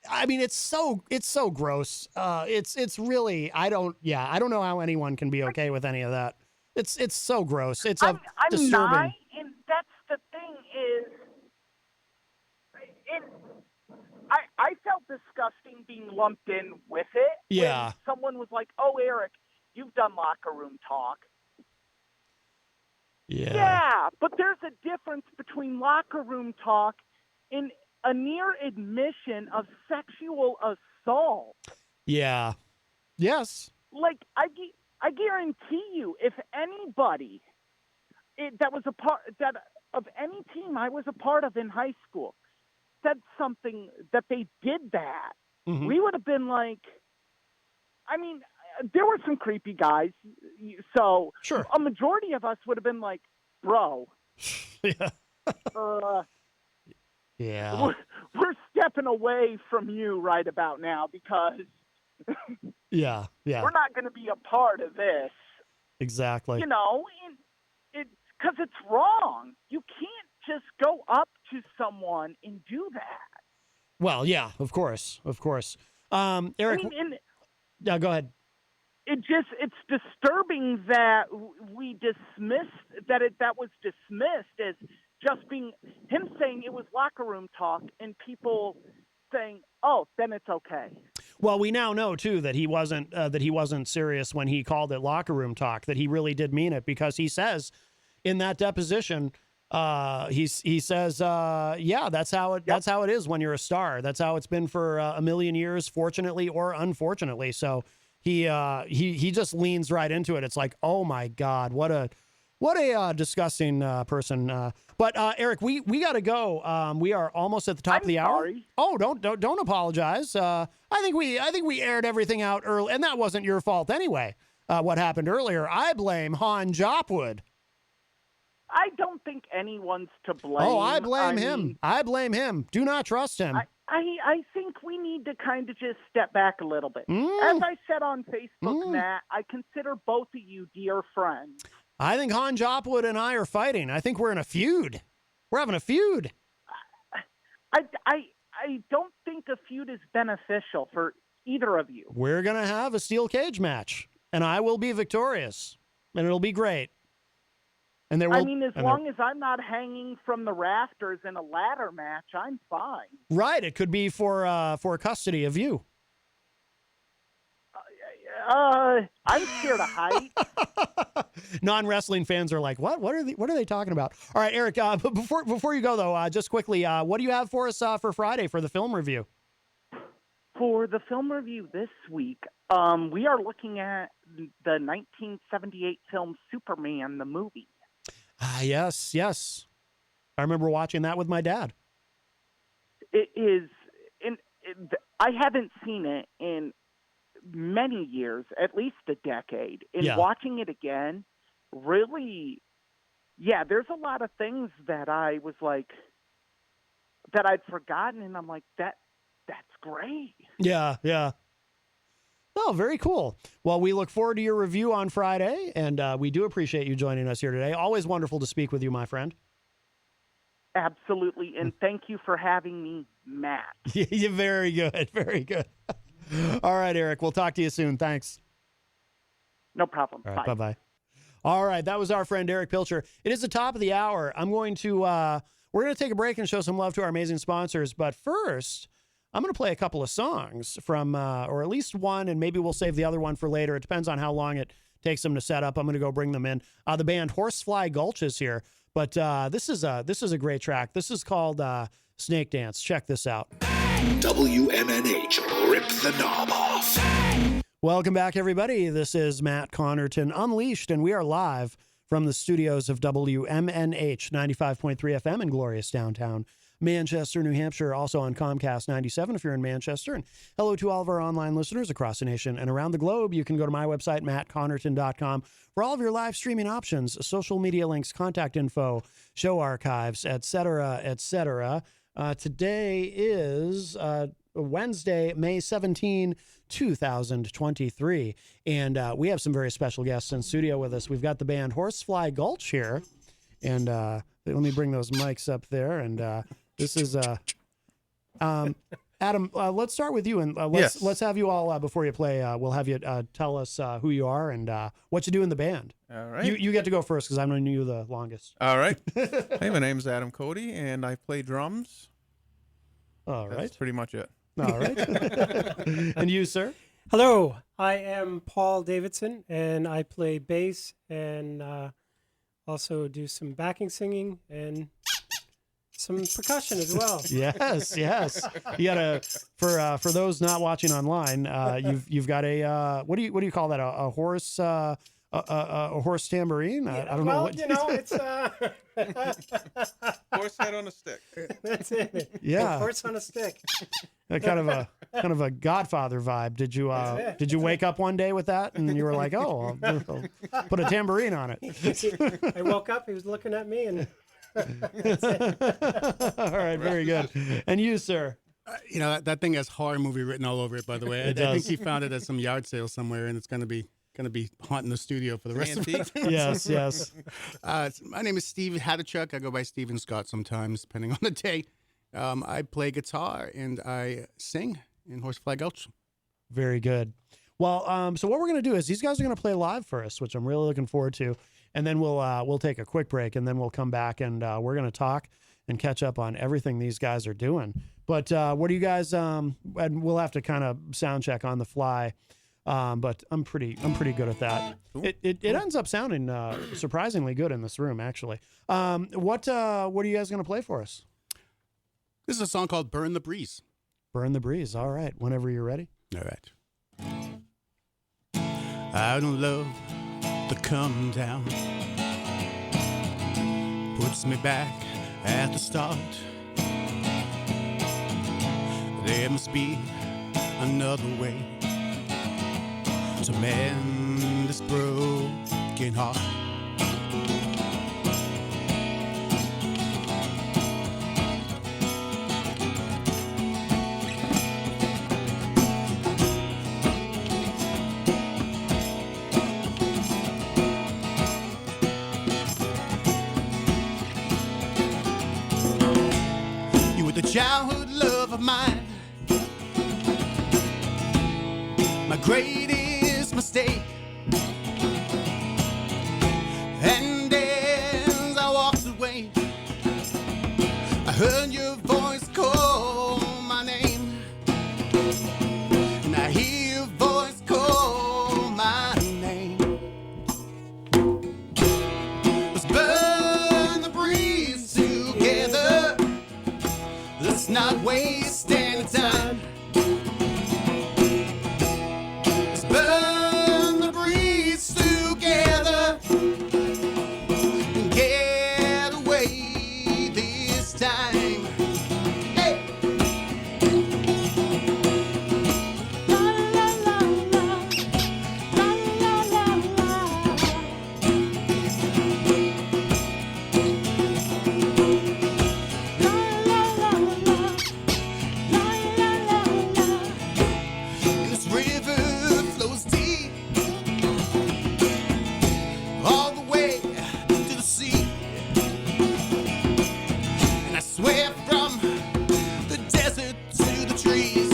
Speaker 1: I mean, it's so gross. It's really, I don't know how anyone can be okay with any of that. It's so gross. It's
Speaker 4: I'm
Speaker 1: disturbing.
Speaker 4: Not, and that's the thing is, I felt disgusting being lumped in with it.
Speaker 1: Yeah.
Speaker 4: When someone was like, "Oh, Erich, you've done locker room talk."
Speaker 1: Yeah.
Speaker 4: Yeah, but there's a difference between locker room talk and a near admission of sexual assault.
Speaker 1: Yeah. Yes.
Speaker 4: Like, I guarantee you, if anybody that was a part of any team I was a part of in high school said something that they did that,
Speaker 1: mm-hmm.
Speaker 4: we would have been like, I mean, there were some creepy guys, so
Speaker 1: sure.
Speaker 4: A majority of us would have been like, bro,
Speaker 1: yeah. Yeah.
Speaker 4: We're stepping away from you right about now because
Speaker 1: yeah.
Speaker 4: we're not going to be a part of this.
Speaker 1: Exactly.
Speaker 4: You know, because it's wrong. You can't just go up to someone and do that.
Speaker 1: Well, yeah, of course. Erich,
Speaker 4: I mean,
Speaker 1: yeah, go ahead.
Speaker 4: it's disturbing that we dismissed that was dismissed as just being him saying it was locker room talk and people saying, oh, then it's okay.
Speaker 1: Well, we now know too that he wasn't serious when he called it locker room talk, that he really did mean it, because he says in that deposition, he says, yeah, that's how it is when you're a star. That's how it's been for a million years, fortunately or unfortunately. So he just leans right into it. It's like, oh my God, what a disgusting person. But Erich, we got to go. We are almost at the top of the hour.
Speaker 4: Sorry.
Speaker 1: Oh, don't apologize. I think we aired everything out early, and that wasn't your fault anyway. What happened earlier? I blame Han Jopwood.
Speaker 4: I don't think anyone's to blame.
Speaker 1: Oh, I blame him. I blame him. Do not trust him.
Speaker 4: I think we need to kind of just step back a little bit. As I said on Facebook, Matt, I consider both of you dear friends.
Speaker 1: I think Han Jopwood and I are fighting. I think we're in a feud. We're having a feud.
Speaker 4: I don't think a feud is beneficial for either of you.
Speaker 1: We're going to have a steel cage match, and I will be victorious, and it'll be great. And there will,
Speaker 4: as long as I'm not hanging from the rafters in a ladder match, I'm fine.
Speaker 1: Right. It could be for custody of you.
Speaker 4: I'm scared of height.
Speaker 1: Non-wrestling fans are like, what? What are they talking about? All right, Erich, before you go, though, just quickly, what do you have for us for Friday for the film review?
Speaker 4: For the film review this week, we are looking at the 1978 film Superman, the movie.
Speaker 1: Yes. I remember watching that with my dad.
Speaker 4: It is, I haven't seen it in many years, at least a decade. And watching it again, really, there's a lot of things that I was like, that I'd forgotten, and I'm like, that's great.
Speaker 1: Yeah. Oh, very cool. Well, we look forward to your review on Friday, and we do appreciate you joining us here today. Always wonderful to speak with you, my friend.
Speaker 4: Absolutely, and thank you for having me, Matt.
Speaker 1: You're very good, very good. All right, Erich, we'll talk to you soon. Thanks.
Speaker 4: No problem.
Speaker 1: All right, bye-bye. All right, that was our friend Erich Pilcher. It is the top of the hour. We're going to take a break and show some love to our amazing sponsors, but first, I'm going to play a couple of songs from, or at least one, and maybe we'll save the other one for later. It depends on how long it takes them to set up. I'm going to go bring them in. The band Horsefly Gulch is here, but this is a great track. This is called Snake Dance. Check this out.
Speaker 5: WMNH, rip the knob off.
Speaker 1: Welcome back, everybody. This is Matt Connarton Unleashed, and we are live from the studios of WMNH 95.3 FM in glorious downtown Manchester, New Hampshire, also on Comcast 97 if you're in Manchester. And hello to all of our online listeners across the nation and around the globe. You can go to my website, mattconnerton.com, for all of your live streaming options, social media links, contact info, show archives, etc., etc. Today is Wednesday, May 17, 2023. And we have some very special guests in studio with us. We've got the band Horsefly Gulch here. And let me bring those mics up there. And this is Adam. Let's start with you, and let's have you all before you play. We'll have you tell us who you are and what you do in the band.
Speaker 6: All right.
Speaker 1: You get to go first because I've known you the longest.
Speaker 6: All right. Hey, my name's Adam Cody, and I play drums.
Speaker 1: All right.
Speaker 6: That's pretty much it.
Speaker 1: All right. And you, sir?
Speaker 7: Hello, I am Paul Davidson, and I play bass and also do some backing singing and some percussion as well.
Speaker 1: Yes. You got for those not watching online, you've got a what do you call that? A horse a horse tambourine? I don't know what.
Speaker 7: It's
Speaker 6: Horse head on a stick.
Speaker 7: That's it.
Speaker 1: Yeah.
Speaker 7: A horse on a stick.
Speaker 1: kind of a Godfather vibe. Did you wake up one day with that and you were like, oh, I'll put a tambourine on it?
Speaker 7: I woke up, he was looking at me, and that's it.
Speaker 1: All right, very good. And you, sir?
Speaker 8: That thing has horror movie written all over it, by the way. I think he found it at some yard sale somewhere, and it's going to be haunting the studio for the rest of it.
Speaker 1: Yes.
Speaker 8: My name is Steve Hadachuk. I go by Steven Scott sometimes, depending on the day. I play guitar and I sing in Horsefly Gulch.
Speaker 1: Very good. Well, so what we're going to do is these guys are going to play live for us, which I'm really looking forward to. And then we'll take a quick break, and then we'll come back, and we're going to talk and catch up on everything these guys are doing. But what do you guys? And we'll have to kind of sound check on the fly. But I'm pretty good at that. Cool. It ends up sounding surprisingly good in this room, actually. What are you guys going to play for us?
Speaker 8: This is a song called "Burn the Breeze."
Speaker 1: Burn the Breeze. All right. Whenever you're ready.
Speaker 8: All right. I don't love the come down. Puts me back at the start. There must be another way to mend this broken heart. You were the childhood love of mine, my greatest mistake. And as I walked away, I heard your voice call my name, and I hear your voice call my name. Let's burn the breeze together. Let's not waste any time. Burn the breeze together and get away this time. Hey! La la la la, la la la la. La la la la, la la la la. And this river flows deep all the way to the sea, and I swear from the desert to the trees,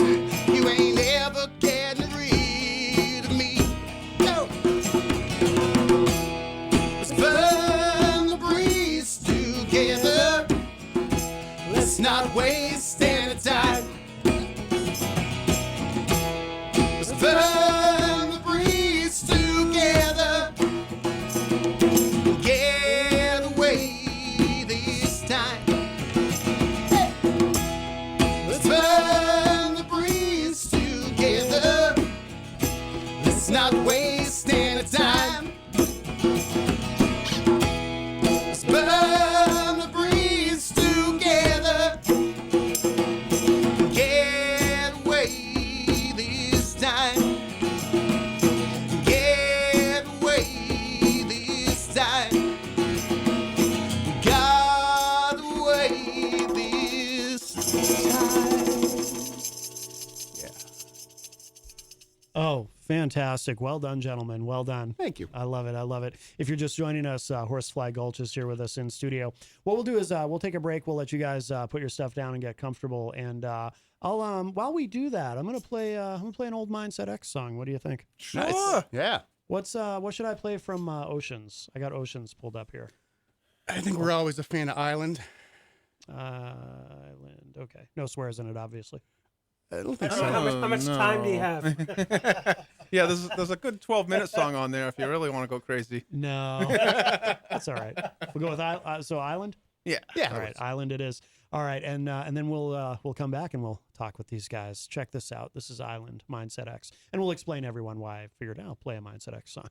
Speaker 8: you ain't ever getting rid of me. No. Let's burn the breeze together. Let's not waste any time. Let's burn the breeze together. Get away this time. Hey! Let's burn the breeze together. Let's not waste any time. Let's burn the breeze together. Get away this time. Get away this time. Got away this time. Yeah.
Speaker 1: Oh, fantastic. Well done, gentlemen. Well done.
Speaker 8: Thank you.
Speaker 1: I love it. I love it. If you're just joining us, Horsefly Gulch is here with us in studio. What we'll do is we'll take a break. We'll let you guys put your stuff down and get comfortable. And I'll while we do that, I'm gonna play an old Mindset X song. What do you think?
Speaker 8: Nice. Yeah.
Speaker 1: What should I play from Oceans? I got Oceans pulled up here.
Speaker 8: I think we're always a fan of Island.
Speaker 1: Island. Okay. No swears in it, obviously.
Speaker 8: I don't think
Speaker 7: I
Speaker 8: so.
Speaker 7: don't know how much time do you have?
Speaker 6: Yeah, there's a good 12-minute song on there if you really want to go crazy.
Speaker 1: No, that's all right. We'll go with so Island.
Speaker 6: Yeah.
Speaker 8: Yeah.
Speaker 1: All right, Island it is. All right, and then we'll come back and we'll talk with these guys. Check this out. This is Island Mindset X, and we'll explain to everyone why I figured I'll play a Mindset X song.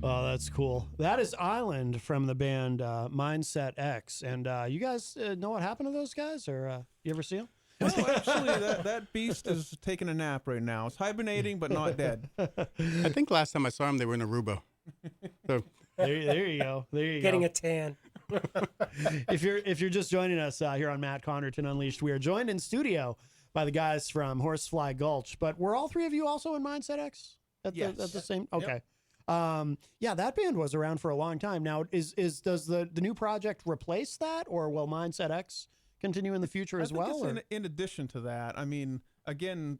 Speaker 1: Oh, that's cool. That is Island from the band Mindset X, and you guys know what happened to those guys, or you ever see them?
Speaker 6: Well, actually, that beast is taking a nap right now. It's hibernating, but not dead.
Speaker 8: I think last time I saw him, they were in Aruba. So
Speaker 1: There you go. There you
Speaker 7: Getting
Speaker 1: go.
Speaker 7: a tan.
Speaker 1: If you're just joining us here on Matt Connarton Unleashed, we are joined in studio by the guys from Horsefly Gulch. But were all three of you also in Mindset X at the same? Okay. Yep. Yeah, that band was around for a long time. Now, does the new project replace that, or will Mindset X continue in the future as well?
Speaker 6: In addition to that, I mean, again,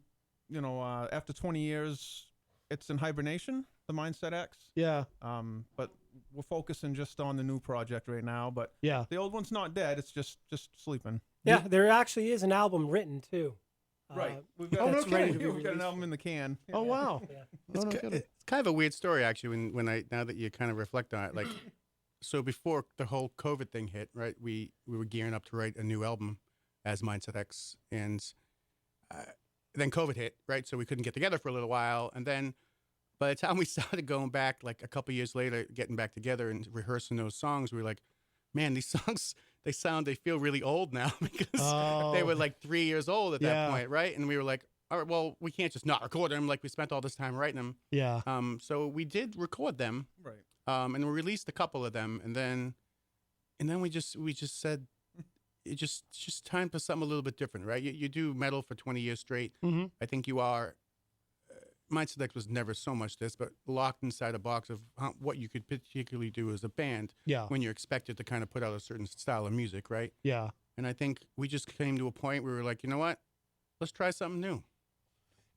Speaker 6: after 20 years, it's in hibernation, the Mindset X.
Speaker 1: Yeah.
Speaker 6: But we're focusing just on the new project right now. But
Speaker 1: Yeah.
Speaker 6: the old one's not dead. It's just sleeping.
Speaker 7: Yeah, there actually is an album written too.
Speaker 6: We've
Speaker 1: Oh, no
Speaker 7: that's ready
Speaker 1: kidding.
Speaker 7: to be
Speaker 6: we've got an
Speaker 7: released.
Speaker 6: album in the can.
Speaker 1: Oh, wow.
Speaker 7: Yeah.
Speaker 1: Oh, no kidding.
Speaker 5: It's kind of a weird story, actually, now that you kind of reflect on it. Like, so before the whole COVID thing hit, right, we were gearing up to write a new album as Mindset X, and then COVID hit, right, so we couldn't get together for a little while, and then by the time we started going back, like a couple years later, getting back together and rehearsing those songs, we were like, man, these songs, they feel really old now because they were like 3 years old at that point, right? And we were like, all right, well, we can't just not record them. Like, we spent all this time writing them.
Speaker 1: Yeah.
Speaker 5: So we did record them,
Speaker 6: Right.
Speaker 5: and we released a couple of them, and then we just said, it's just time for something a little bit different, right? You do metal for 20 years straight.
Speaker 1: Mm-hmm.
Speaker 5: I think you are. Mindset X was never so much this, but locked inside a box of what you could particularly do as a band
Speaker 1: Yeah.
Speaker 5: when you're expected to kind of put out a certain style of music, right?
Speaker 1: Yeah.
Speaker 5: And I think we just came to a point where we were like, you know what? Let's try something new.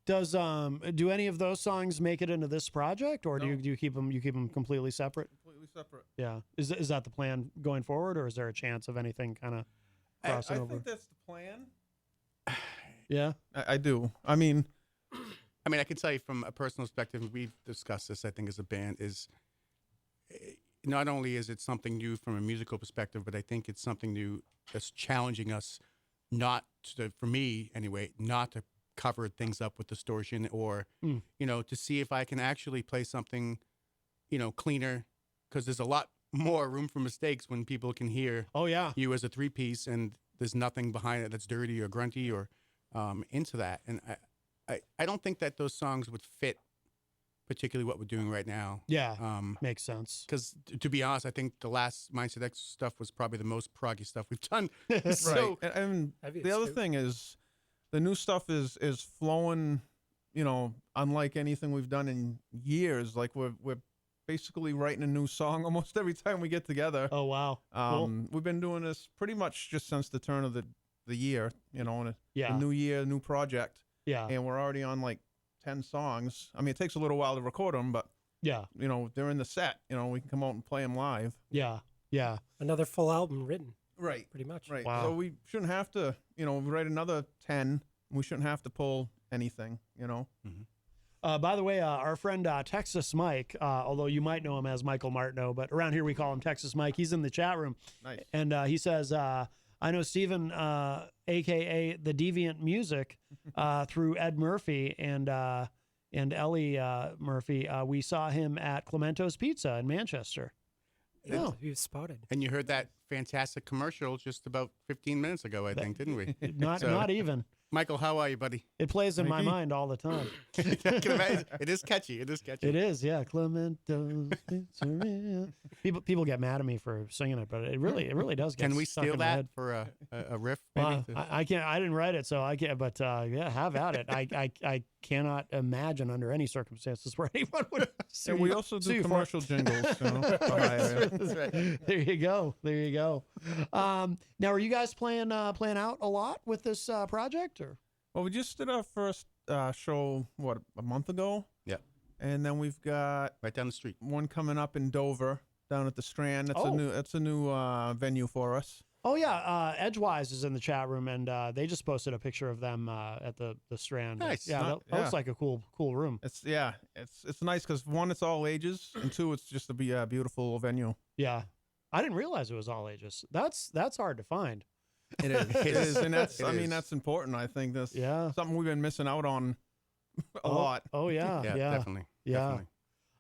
Speaker 1: Does do any of those songs make it into this project, or
Speaker 6: No.
Speaker 1: do you keep them completely separate?
Speaker 6: Completely separate.
Speaker 1: Yeah. Is that the plan going forward, or is there a chance of anything kind of
Speaker 6: I
Speaker 1: crossing over?
Speaker 6: think that's the plan.
Speaker 1: Yeah.
Speaker 6: I do. I mean,
Speaker 5: I can tell you from a personal perspective, and we've discussed this, I think, as a band, is not only is it something new from a musical perspective, but I think it's something new that's challenging us for me anyway, not to cover things up with distortion or, to see if I can actually play something, cleaner, because there's a lot more room for mistakes when people can hear
Speaker 1: Oh yeah.
Speaker 5: you as a three-piece and there's nothing behind it that's dirty or grunty or into that. And I don't think that those songs would fit particularly what we're doing right now.
Speaker 1: Yeah. Makes sense.
Speaker 5: Because to be honest, I think the last Mindset X stuff was probably the most proggy stuff we've done.
Speaker 6: right. And
Speaker 7: Maybe
Speaker 6: the
Speaker 7: it's
Speaker 6: other
Speaker 7: true.
Speaker 6: thing is, the new stuff is flowing, unlike anything we've done in years. Like we're basically writing a new song almost every time we get together.
Speaker 1: Oh wow. Cool.
Speaker 6: We've been doing this pretty much just since the turn of the year, and a
Speaker 1: Yeah.
Speaker 6: new year, new project,
Speaker 1: Yeah.
Speaker 6: and we're already on like 10 songs. I mean, it takes a little while to record them, but
Speaker 1: Yeah.
Speaker 6: they're in the set. We can come out and play them live.
Speaker 1: Yeah. Yeah.
Speaker 7: Another full album written,
Speaker 6: Right.
Speaker 7: pretty much.
Speaker 6: Right.
Speaker 1: Wow.
Speaker 6: So we shouldn't have to, write another 10. We shouldn't have to pull anything,
Speaker 1: By the way, our friend Texas Mike, although you might know him as Michael Martineau, but around here we call him Texas Mike. He's in the chat room.
Speaker 6: Nice.
Speaker 1: And he says, I know Steven, a.k.a. The Deviant Music, through Ed Murphy and Ellie Murphy. We saw him at Clemento's Pizza in Manchester.
Speaker 7: Yeah, he was spotted.
Speaker 5: And you heard that fantastic commercial just about 15 minutes ago, I think, didn't we?
Speaker 1: Not even.
Speaker 5: Michael, how are you, buddy?
Speaker 1: It plays in my
Speaker 6: Mikey?
Speaker 1: mind all the time.
Speaker 5: I can imagine. It is catchy. It is catchy.
Speaker 1: It is, yeah. Clemento's Pizzeria. People get mad at me for singing it, but it really does get
Speaker 5: Can we
Speaker 1: stuck
Speaker 5: steal
Speaker 1: in my
Speaker 5: that
Speaker 1: head.
Speaker 5: for a riff? Maybe?
Speaker 1: I can't. I didn't write it, so I can't. But yeah, have at it. I cannot imagine under any circumstances where anyone would.
Speaker 6: And we also
Speaker 1: sue
Speaker 6: do
Speaker 1: you for
Speaker 6: commercial jingles.
Speaker 5: That's right.
Speaker 1: There you go. There you go. Now, are you guys playing out a lot with this project, or?
Speaker 6: Well, we just did our first show, a month ago?
Speaker 5: Yeah.
Speaker 6: And then we've got
Speaker 5: Right down the street.
Speaker 6: one coming up in Dover, down at the Strand. That's a new venue for us.
Speaker 1: Oh yeah, Edgewise is in the chat room, and they just posted a picture of them at the Strand.
Speaker 5: Nice.
Speaker 1: Yeah, that looks like a cool room.
Speaker 6: It's nice because one, it's all ages, and two, it's just a beautiful venue.
Speaker 1: Yeah, I didn't realize it was all ages. That's hard to find.
Speaker 6: It is. It is, and that's
Speaker 5: It is.
Speaker 6: that's important. I think that's
Speaker 1: Yeah.
Speaker 6: something we've been missing out on a lot.
Speaker 1: Oh yeah,
Speaker 5: Yeah,
Speaker 1: yeah.
Speaker 5: definitely.
Speaker 1: Yeah.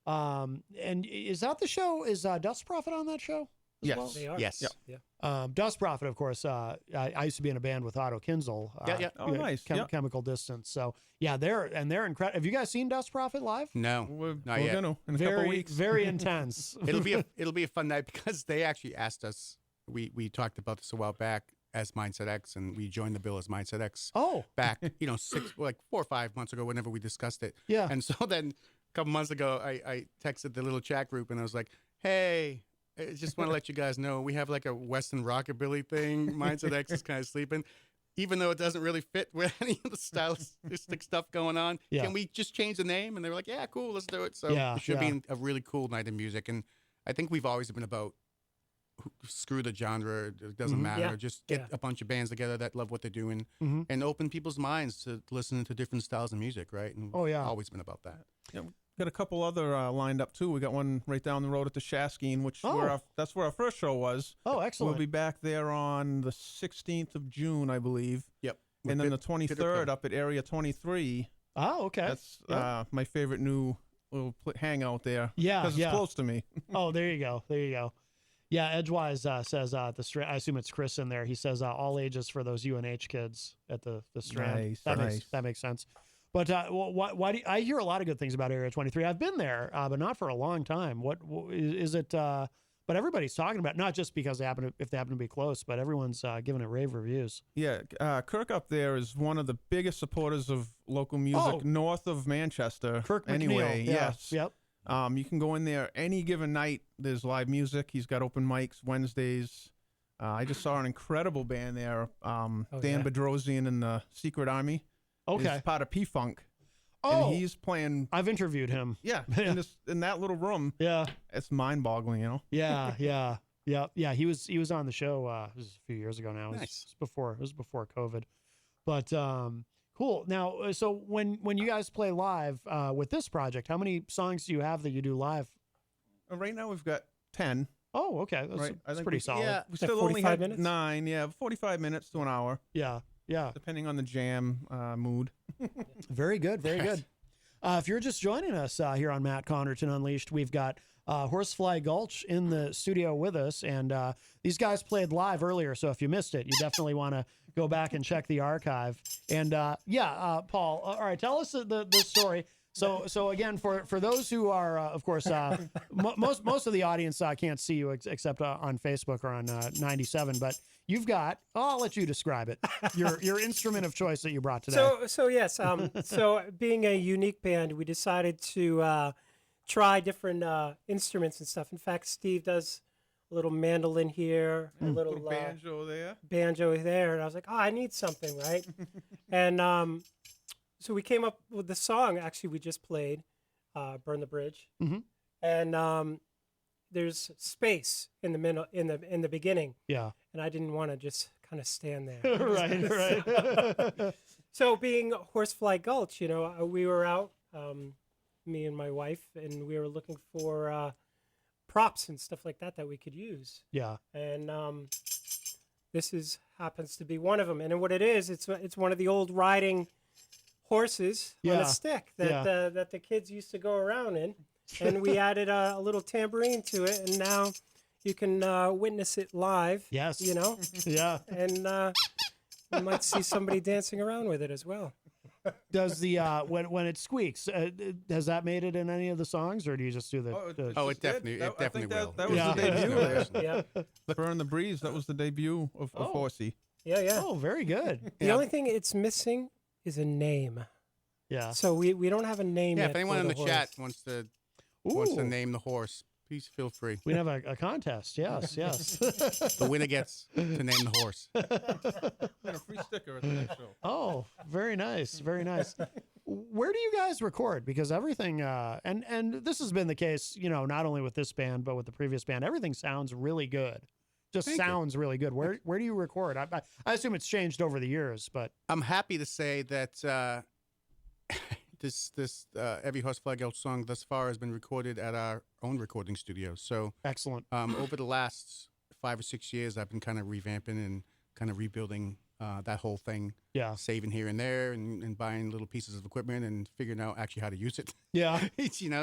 Speaker 5: Definitely.
Speaker 1: And is that the show? Is Dust Prophet on that show? as
Speaker 6: Yes.
Speaker 1: well?
Speaker 7: They are.
Speaker 5: Yes.
Speaker 7: Yeah.
Speaker 1: Dust Prophet, of course. I used to be in a band with Otto Kinzel.
Speaker 5: Yeah.
Speaker 6: Oh, nice. Yeah.
Speaker 1: Chemical Distance. So yeah, they're incredible. Have you guys seen Dust Prophet live?
Speaker 5: No.
Speaker 6: We're
Speaker 5: Not yet.
Speaker 6: gonna in a couple
Speaker 1: Very,
Speaker 6: weeks.
Speaker 1: very intense.
Speaker 5: It'll be a fun night because they actually asked us. We talked about this a while back as Mindset X, and we joined the bill as Mindset X
Speaker 1: Oh,
Speaker 5: back, 4 or 5 months ago, whenever we discussed it.
Speaker 1: yeah.
Speaker 5: And so then a couple months ago, I texted the little chat group, and I was like, "Hey, I just want to let you guys know we have like a Western rockabilly thing. Mindset X is kind of sleeping. even though it doesn't really fit with any of the stylistic stuff going on,
Speaker 1: Yeah.
Speaker 5: can we just change the name? And they were like, yeah, cool, let's do it. So
Speaker 1: Yeah,
Speaker 5: it should
Speaker 1: yeah.
Speaker 5: be a really cool night of music. And I think we've always been about screw the genre, it doesn't matter.
Speaker 7: Yeah.
Speaker 5: Just get a bunch of bands together that love what they're doing and open people's minds to listening to different styles of music, right? And
Speaker 1: Oh, yeah.
Speaker 5: always been about that.
Speaker 6: Yeah, we got a couple other lined up too. We got one right down the road at the Shaskeen, which
Speaker 1: Oh.
Speaker 6: that's where our first show was.
Speaker 1: Oh, excellent.
Speaker 6: We'll be back there on the 16th of June, I believe.
Speaker 5: Yep.
Speaker 6: And then the
Speaker 5: Bitter
Speaker 6: 23rd
Speaker 5: Pill.
Speaker 6: up at Area 23.
Speaker 1: Oh, okay.
Speaker 6: That's
Speaker 1: Yeah.
Speaker 6: my favorite new little hangout there.
Speaker 1: Yeah,
Speaker 6: Because
Speaker 1: yeah.
Speaker 6: it's close to me.
Speaker 1: Oh, there you go. There you go. Yeah, Edgewise says at the Strand. I assume it's Chris in there. He says all ages for those UNH kids at the Strand.
Speaker 6: Nice,
Speaker 1: that
Speaker 6: nice.
Speaker 1: makes sense. But why do I hear a lot of good things about Area 23? I've been there, but not for a long time. What is it? But everybody's talking about it, not just because if they happen to be close, but everyone's giving it rave reviews.
Speaker 6: Yeah, Kirk up there is one of the biggest supporters of local music north of Manchester.
Speaker 1: Kirk McNeil.
Speaker 6: Anyway,
Speaker 1: Yeah.
Speaker 6: yes.
Speaker 1: Yep.
Speaker 6: You can go in there any given night. There's live music. He's got open mics Wednesdays. I just saw an incredible band there. Dan
Speaker 7: yeah.
Speaker 6: Bedrosian and the Secret Army.
Speaker 1: Okay.
Speaker 6: He's part of P-Funk.
Speaker 1: Oh,
Speaker 6: And he's playing.
Speaker 1: I've interviewed him.
Speaker 6: Yeah,
Speaker 1: Yeah.
Speaker 6: in that little room.
Speaker 1: Yeah.
Speaker 6: It's mind-boggling, you know.
Speaker 1: Yeah. Yeah. He was on the show. It was a few years ago now. It
Speaker 5: Nice.
Speaker 1: was before COVID. But cool. Now, so when you guys play live with this project, how many songs do you have that you do live?
Speaker 6: Right now we've got 10.
Speaker 1: Oh, okay. That's,
Speaker 6: Right. I
Speaker 1: that's
Speaker 6: think
Speaker 1: pretty
Speaker 6: we-
Speaker 1: solid.
Speaker 6: Yeah, we
Speaker 7: Is that
Speaker 6: still only
Speaker 7: 45
Speaker 6: had
Speaker 7: minutes?
Speaker 6: 9. Yeah, 45 minutes to an hour,
Speaker 1: Yeah. Yeah.
Speaker 6: depending on the jam mood.
Speaker 1: Very good. Very good. If you're just joining us here on Matt Connarton Unleashed, we've got Horsefly Gulch in the studio with us, and these guys played live earlier. So if you missed it, you definitely want to go back and check the archive. And Paul, all right, tell us the story. So again, for those who are, of course, most of the audience can't see you except on Facebook or on 97, but you've got. I'll let you describe it. Your instrument of choice that you brought today.
Speaker 7: So yes, so being a unique band, we decided to try different instruments and stuff. In fact, Steve does a little mandolin here, a little
Speaker 6: Banjo there.
Speaker 7: banjo there, and I was like, oh, I need something, right? And so we came up with the song. Actually, we just played "Burn the Bridge," and there's space in the middle, in the beginning,
Speaker 1: Yeah.
Speaker 7: and I didn't want to just kind of stand there.
Speaker 1: Right.
Speaker 7: So being Horsefly Gulch, we were out, me and my wife, and we were looking for props and stuff like that we could use.
Speaker 1: Yeah.
Speaker 7: And this happens to be one of them. And what it is, it's one of the old riding horses on
Speaker 1: Yeah.
Speaker 7: a stick that
Speaker 1: Yeah.
Speaker 7: that the kids used to go around in. And we added a little tambourine to it, and now you can witness it live.
Speaker 1: Yes. Yeah.
Speaker 7: And you might see somebody dancing around with it as well.
Speaker 1: Does the when it squeaks, has that made it in any of the songs, or do you just do the?
Speaker 5: Oh, it definitely will.
Speaker 6: That was
Speaker 1: Yeah.
Speaker 6: the debut there.
Speaker 7: Yeah,
Speaker 6: Burn the Breeze. That was the debut of Horsey.
Speaker 7: yeah.
Speaker 1: Oh, very good.
Speaker 7: The only thing it's missing is a name.
Speaker 1: Yeah.
Speaker 7: So we don't have a name
Speaker 5: Yeah,
Speaker 7: yet.
Speaker 5: if anyone
Speaker 7: for
Speaker 5: in the
Speaker 7: horse.
Speaker 5: chat wants to
Speaker 1: Ooh.
Speaker 5: name the horse, please feel free.
Speaker 1: We have a contest. Yes. Yes.
Speaker 5: The winner gets to name the horse.
Speaker 6: And a free sticker at the next show.
Speaker 1: Oh, very nice. Very nice. Where do you guys record? Because everything, and this has been the case, not only with this band but with the previous band. Everything sounds really good. Just
Speaker 5: Thank you.
Speaker 1: sounds really good. Where do you record? I assume it's changed over the years, but
Speaker 5: I'm happy to say that this every Horsefly Gulch song thus far has been recorded at our own recording studio. So
Speaker 1: excellent.
Speaker 5: over the last 5 or 6 years, I've been kind of revamping and kind of rebuilding that whole thing.
Speaker 1: Yeah.
Speaker 5: Saving here and there and buying little pieces of equipment and figuring out actually how to use it.
Speaker 1: Yeah.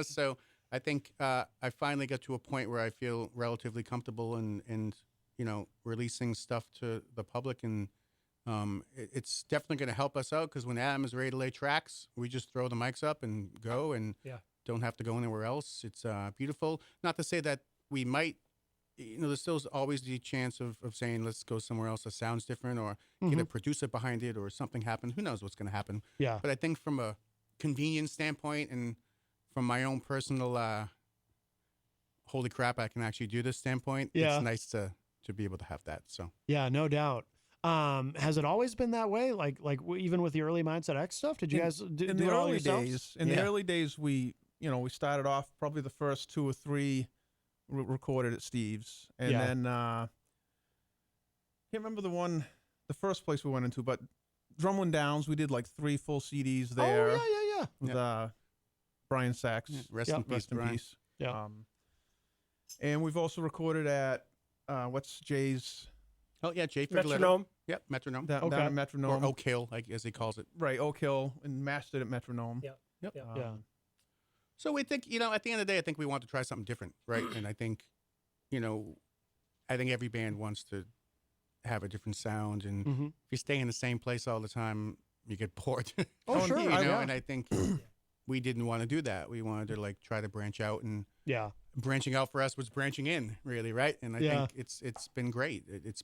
Speaker 5: So I think I finally got to a point where I feel relatively comfortable and releasing stuff to the public, and it's definitely going to help us out because when Adam is ready to lay tracks, we just throw the mics up and go and don't have to go anywhere else. It's beautiful. Not to say that we might, there's still always the chance of saying, let's go somewhere else that sounds different or get a producer behind it or something happen. Who knows what's going to happen?
Speaker 1: Yeah.
Speaker 5: But I think from a convenience standpoint and from my own personal, holy crap, I can actually do this standpoint.
Speaker 1: Yeah.
Speaker 5: It's nice to be able to have that. So
Speaker 1: Yeah, no doubt. Has it always been that way? Even with the early Mindset X stuff, did you guys do
Speaker 6: in
Speaker 1: do
Speaker 6: the
Speaker 1: it all
Speaker 6: early
Speaker 1: yourselves?
Speaker 6: days? In the early days, we started off probably the first 2 or 3 recorded at Steve's, and then can't remember the first place we went into, but Drumlin Downs, we did like 3 full CDs there.
Speaker 1: Oh yeah.
Speaker 6: With Brian Sachs,
Speaker 5: Rest in peace,
Speaker 6: rest in
Speaker 5: Brian.
Speaker 6: peace.
Speaker 1: Yeah.
Speaker 6: And we've also recorded at what's Jay's
Speaker 5: Oh yeah, Jay Figletta.
Speaker 7: Metronome.
Speaker 5: Yep, Metronome.
Speaker 6: down at Metronome,
Speaker 5: Or Oak Hill, like as he calls it.
Speaker 6: right? Oak Hill, and mastered at Metronome.
Speaker 7: Yeah.
Speaker 5: Yep.
Speaker 7: Yeah.
Speaker 1: Yeah.
Speaker 5: So we think, at the end of the day, I think we want to try something different, right? And I think, I think every band wants to have a different sound, and if you stay in the same place all the time, you get bored.
Speaker 1: Oh, sure.
Speaker 5: And I think we didn't want to do that. We wanted to like try to branch out, and
Speaker 1: Yeah.
Speaker 5: branching out for us was branching in, really, right? And I
Speaker 1: Yeah.
Speaker 5: think it's been great. It's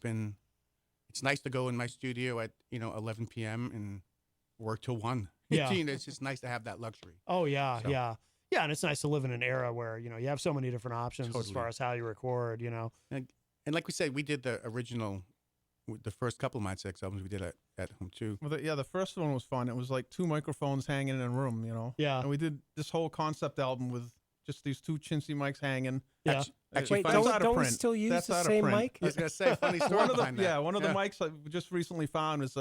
Speaker 5: nice to go in my studio at 11 p.m. and work till 1.
Speaker 1: Yeah.
Speaker 5: It's just nice to have that luxury.
Speaker 1: Oh yeah,
Speaker 5: So-
Speaker 1: yeah. Yeah, and it's nice to live in an era where, you have so many different options as
Speaker 5: Totally.
Speaker 1: far as how you record,
Speaker 5: And like we said, we did the original, the first couple of Mindset X albums we did at home too.
Speaker 6: Well, the first one was fun. It was like 2 microphones hanging in a room,
Speaker 1: Yeah.
Speaker 6: And we did this whole concept album with just these 2 chintzy mics hanging.
Speaker 1: Yeah.
Speaker 5: Actually,
Speaker 7: Wait,
Speaker 5: funny-
Speaker 6: that's out of
Speaker 7: don't we
Speaker 6: print.
Speaker 7: still use
Speaker 6: That's
Speaker 7: the
Speaker 6: out of
Speaker 7: same
Speaker 6: print.
Speaker 7: mic?
Speaker 5: I was gonna say, funny story
Speaker 6: One of
Speaker 5: behind that.
Speaker 6: one of the mics I just recently found is